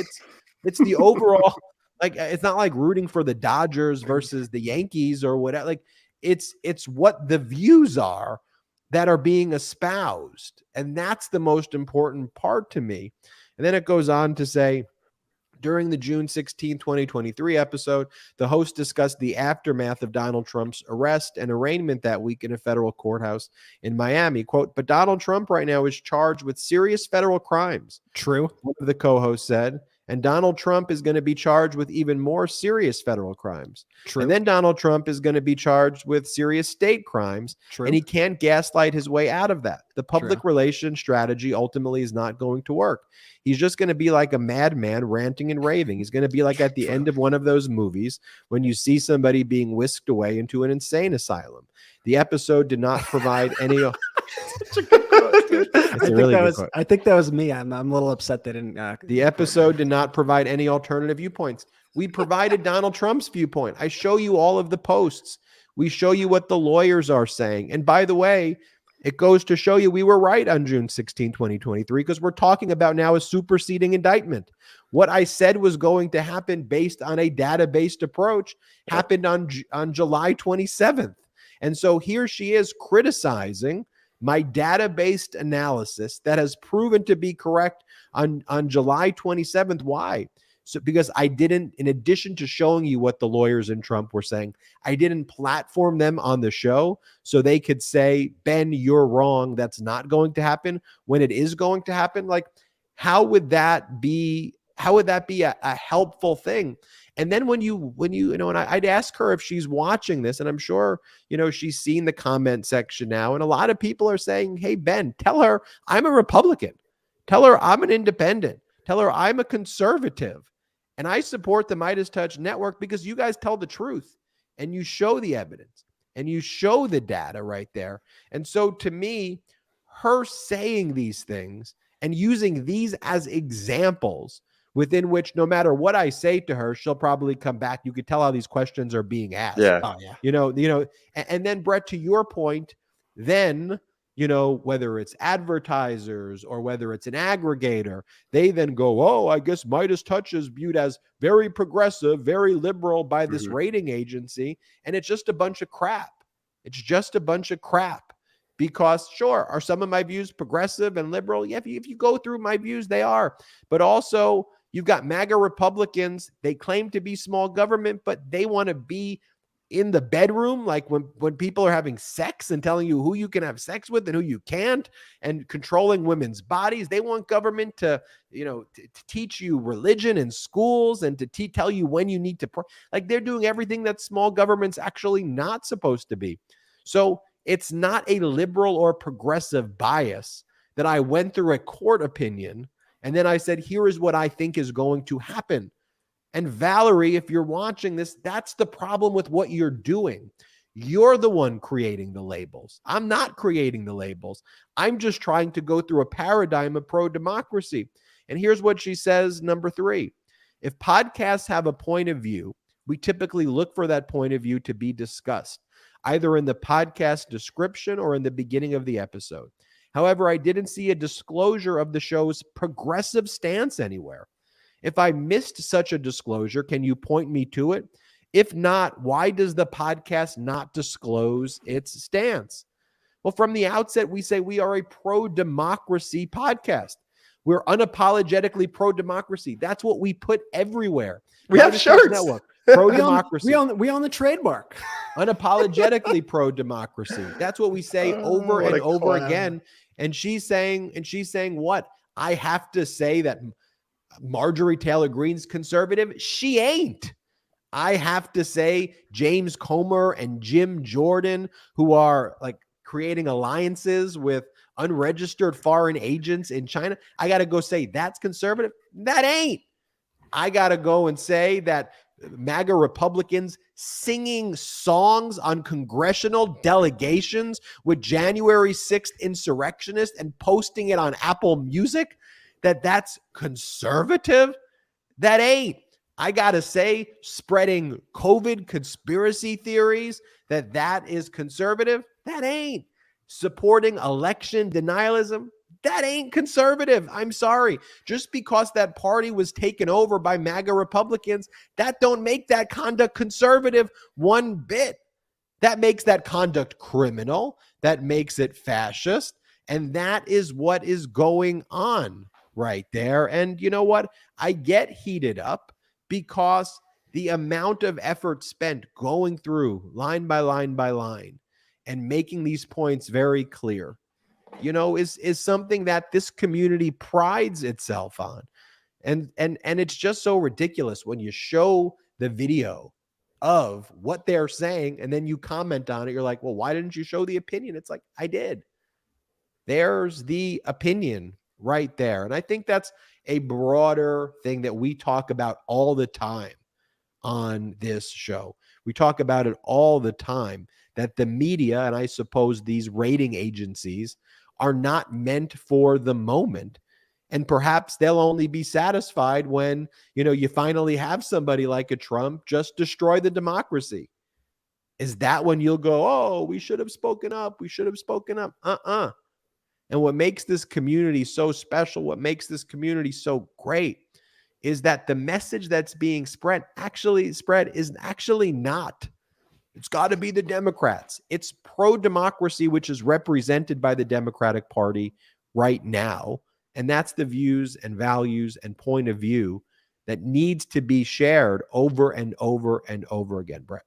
it's the overall, like, it's not like rooting for the Dodgers versus the Yankees or whatever. Like, it's what the views are that are being espoused. And that's the most important part to me. And then it goes on to say, during the June 16, 2023 episode, the host discussed the aftermath of Donald Trump's arrest and arraignment that week in a federal courthouse in Miami. Quote, but Donald Trump right now is charged with serious federal crimes. True. One of the co-hosts said. And Donald Trump is going to be charged with even more serious federal crimes. True. And then Donald Trump is going to be charged with serious state crimes. True. And he can't gaslight his way out of that. The public True. relations strategy ultimately is not going to work. He's just going to be like a madman ranting and raving. He's going to be like at the end of one of those movies when you see somebody being whisked away into an insane asylum. The episode did not provide any... I think that was me. I'm a little upset they didn't. The episode did not provide any alternative viewpoints. We provided Donald Trump's viewpoint. I show you all of the posts. We show you what the lawyers are saying. And by the way, it goes to show you we were right on June 16, 2023, because we're talking about now a superseding indictment. What I said was going to happen based on a data-based approach happened on July 27th. And so here she is criticizing my data-based analysis that has proven to be correct on July 27th. Why? So because I didn't, in addition to showing you what the lawyers in Trump were saying, I didn't platform them on the show so they could say, Ben, you're wrong. That's not going to happen when it is going to happen. Like, how would that be a helpful thing? And then when and I'd ask her if she's watching this, and I'm sure, she's seen the comment section now. And a lot of people are saying, hey, Ben, tell her I'm a Republican. Tell her I'm an independent. Tell her I'm a conservative. And I support the Midas Touch Network because you guys tell the truth and you show the evidence and you show the data right there. And so to me, her saying these things and using these as examples within which no matter what I say to her, she'll probably come back. You could tell how these questions are being asked. Yeah. Oh yeah. And then Brett, to your point, then, whether it's advertisers or whether it's an aggregator, they then go, oh, I guess Midas Touch is viewed as very progressive, very liberal by this rating agency. And it's just a bunch of crap. It's just a bunch of crap. Because sure, are some of my views progressive and liberal? Yeah, if you go through my views, they are. But also, you've got MAGA Republicans. They claim to be small government, but they want to be in the bedroom, like when people are having sex and telling you who you can have sex with and who you can't, and controlling women's bodies. They want government to teach you religion in schools and to tell you when you need to pray. Like, they're doing everything that small government's actually not supposed to be. So it's not a liberal or progressive bias that I went through a court opinion and then I said, here is what I think is going to happen. And Valerie, if you're watching this, that's the problem with what you're doing. You're the one creating the labels. I'm not creating the labels. I'm just trying to go through a paradigm of pro-democracy. And here's what she says, number 3. If podcasts have a point of view, we typically look for that point of view to be discussed, either in the podcast description or in the beginning of the episode. However, I didn't see a disclosure of the show's progressive stance anywhere. If I missed such a disclosure, can you point me to it? If not, why does the podcast not disclose its stance? Well, from the outset, we say we are a pro-democracy podcast. We're unapologetically pro-democracy. That's what we put everywhere. We have shirts. Network, pro-democracy. We own the trademark. Unapologetically pro-democracy. That's what we say over and over again. And she's saying what? I have to say that Marjorie Taylor Greene's conservative? She ain't. I have to say James Comer and Jim Jordan, who are like creating alliances with unregistered foreign agents in China. I got to go say that's conservative. That ain't. I got to go and say that MAGA Republicans singing songs on congressional delegations with January 6th insurrectionists and posting it on Apple Music, that's conservative. That ain't. I got to say, spreading COVID conspiracy theories, that is conservative. That ain't. Supporting election denialism, that ain't conservative. I'm sorry. Just because that party was taken over by MAGA Republicans, that don't make that conduct conservative one bit. That makes that conduct criminal. That makes it fascist. And that is what is going on right there. And you know what? I get heated up because the amount of effort spent going through line by line by line and making these points very clear, is something that this community prides itself on. And it's just so ridiculous when you show the video of what they're saying and then you comment on it. You're like, well, why didn't you show the opinion? It's like, I did. There's the opinion right there. And I think that's a broader thing that we talk about all the time on this show. We talk about it all the time, that the media, and I suppose these rating agencies, are not meant for the moment. And perhaps they'll only be satisfied when, you finally have somebody like a Trump just destroy the democracy. Is that when you'll go, oh, we should have spoken up. We should have spoken up. And what makes this community so special, what makes this community so great, is that the message that's being spread is actually not. It's got to be the Democrats. It's pro-democracy, which is represented by the Democratic Party right now. And that's the views and values and point of view that needs to be shared over and over and over again, Brett.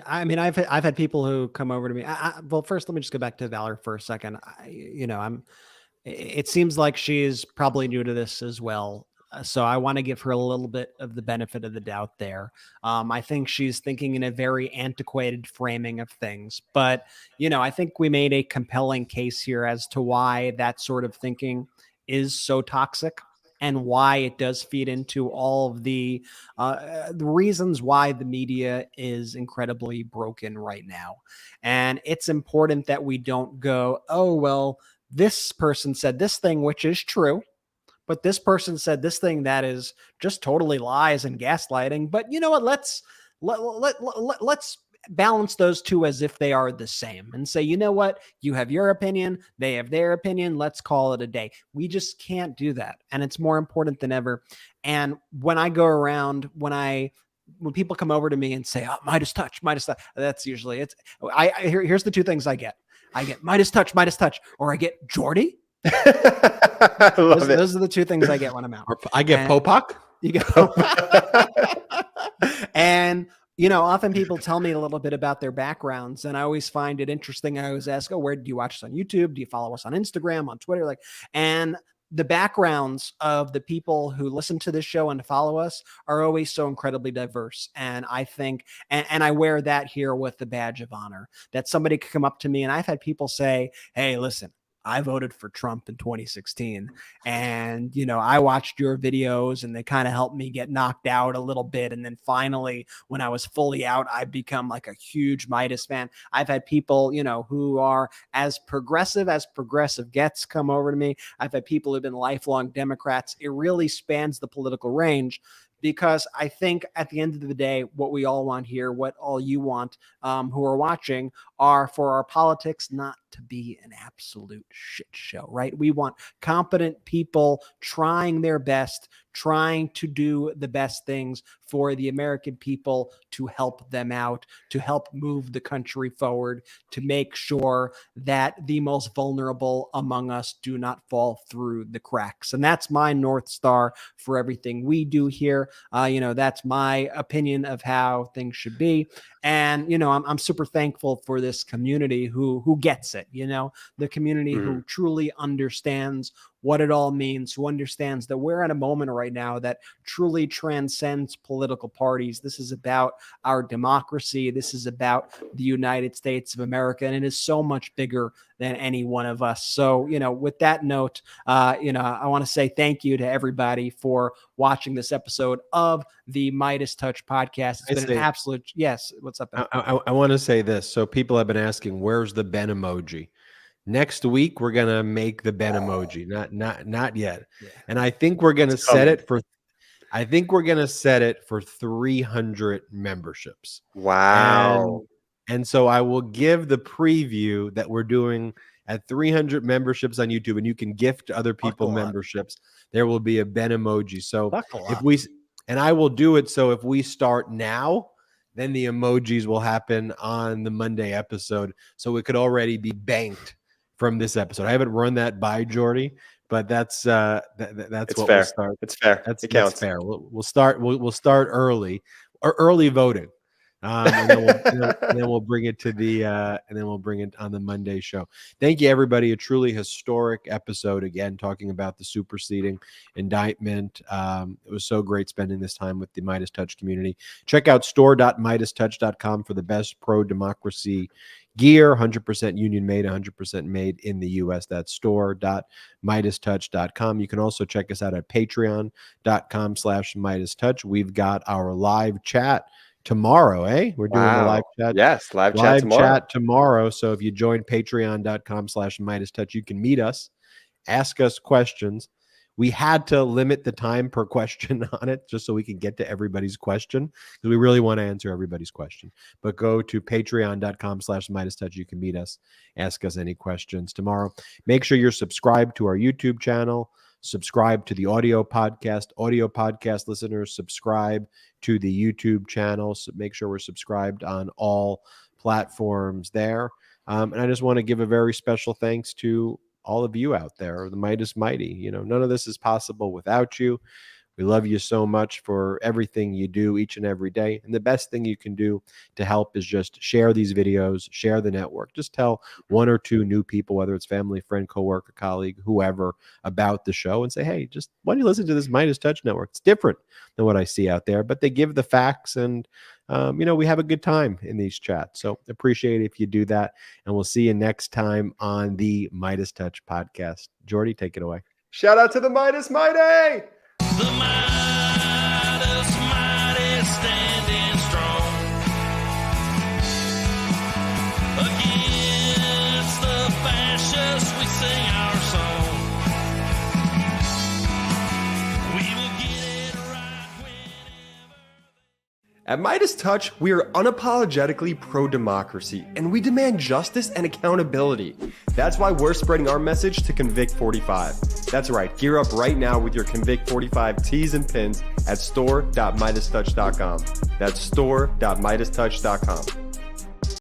I mean, I've had people who come over to me. Well, first, let me just go back to Valerie for a second. It seems like she's probably new to this as well. So I want to give her a little bit of the benefit of the doubt there. I think she's thinking in a very antiquated framing of things, but I think we made a compelling case here as to why that sort of thinking is so toxic. and why it does feed into all of the reasons why the media is incredibly broken right now. And it's important that we don't go, oh, well, this person said this thing, which is true, but this person said this thing that is just totally lies and gaslighting. But you know what? Let's balance those two as if they are the same and say, you know what? You have your opinion, they have their opinion. Let's call it a day. We just can't do that. And it's more important than ever. And when I go around, when people come over to me and say, oh, Midas touch, that's usually here's the two things I get. I get Midas touch, or I get Jordy. I love it. Those are the two things I get when I'm out. Or I get Popak. You go. And, often people tell me a little bit about their backgrounds, and I always find it interesting. I always ask, where do you watch us on YouTube? Do you follow us on Instagram, on Twitter? And the backgrounds of the people who listen to this show and follow us are always so incredibly diverse. And I think, and I wear that here with the badge of honor, that somebody could come up to me, and I've had people say, hey, listen, I voted for Trump in 2016, and, I watched your videos and they kind of helped me get knocked out a little bit. And then finally, when I was fully out, I've become like a huge Midas fan. I've had people, who are as progressive gets come over to me. I've had people who've been lifelong Democrats. It really spans the political range. Because I think at the end of the day, what we all want here, what all you want who are watching, are for our politics not to be an absolute shit show, right? We want competent people trying their best, trying to do the best things for the American people, to help them out, to help move the country forward, to make sure that the most vulnerable among us do not fall through the cracks. And that's my North Star for everything we do here. That's my opinion of how things should be. And, I'm super thankful for this community who gets it, the community who truly understands what it all means, who understands that we're at a moment right now that truly transcends political parties. This is about our democracy. This is about the United States of America, and it is so much bigger than any one of us. So, with that note, I want to say thank you to everybody for watching this episode of the Midas Touch podcast. It's been an absolute, yes. What's up, Ben? I want to say this. So people have been asking, where's the Ben emoji? Next week, we're going to make the Ben emoji. Not yet. Yeah. And I think we're going to set it for 300 memberships. Wow. And so I will give the preview that we're doing at 300 memberships on YouTube, and you can gift other people memberships. There will be a Ben emoji. So I will do it. So if we start now, then the emojis will happen on the Monday episode. So it could already be banked from this episode. I haven't run that by Jordy, but that's what fair. We'll start. It's fair. That's fair. We'll start early, or early voting. And then we'll bring it to we'll bring it on the Monday show. Thank you, everybody. A truly historic episode, again, talking about the superseding indictment. It was so great spending this time with the Midas Touch community. Check out store.midastouch.com for the best pro-democracy gear, 100% union made, 100% made in the U.S. That's store.midastouch.com. You can also check us out at patreon.com/MidasTouch. We've got our live chat tomorrow, We're doing a live chat. Yes, live chat tomorrow. So if you join patreon.com/MidasTouch, you can meet us, ask us questions. We had to limit the time per question on it just so we can get to everybody's question, because we really want to answer everybody's question. But go to patreon.com/MidasTouch. You can meet us, ask us any questions tomorrow. Make sure you're subscribed to our YouTube channel. Subscribe to the audio podcast listeners, subscribe to the YouTube channel. So make sure we're subscribed on all platforms there. And I just want to give a very special thanks to all of you out there, the Midas Mighty. None of this is possible without you. We love you so much for everything you do each and every day. And the best thing you can do to help is just share these videos, share the network. Just tell one or two new people, whether it's family, friend, coworker, colleague, whoever, about the show, and say, hey, just why don't you listen to this Midas Touch Network? It's different than what I see out there, but they give the facts, and we have a good time in these chats. So appreciate it if you do that. And we'll see you next time on the Midas Touch podcast. Jordy, take it away. Shout out to the Midas Mighty! The Midas Mighty standing strong against the fascists. We sing our song. We will get it right whenever. At Midas Touch, we are unapologetically pro-democracy, and we demand justice and accountability. That's why we're spreading our message to Convict 45. That's right, gear up right now with your Convict 45 tees and pins at store.midastouch.com. That's store.midastouch.com.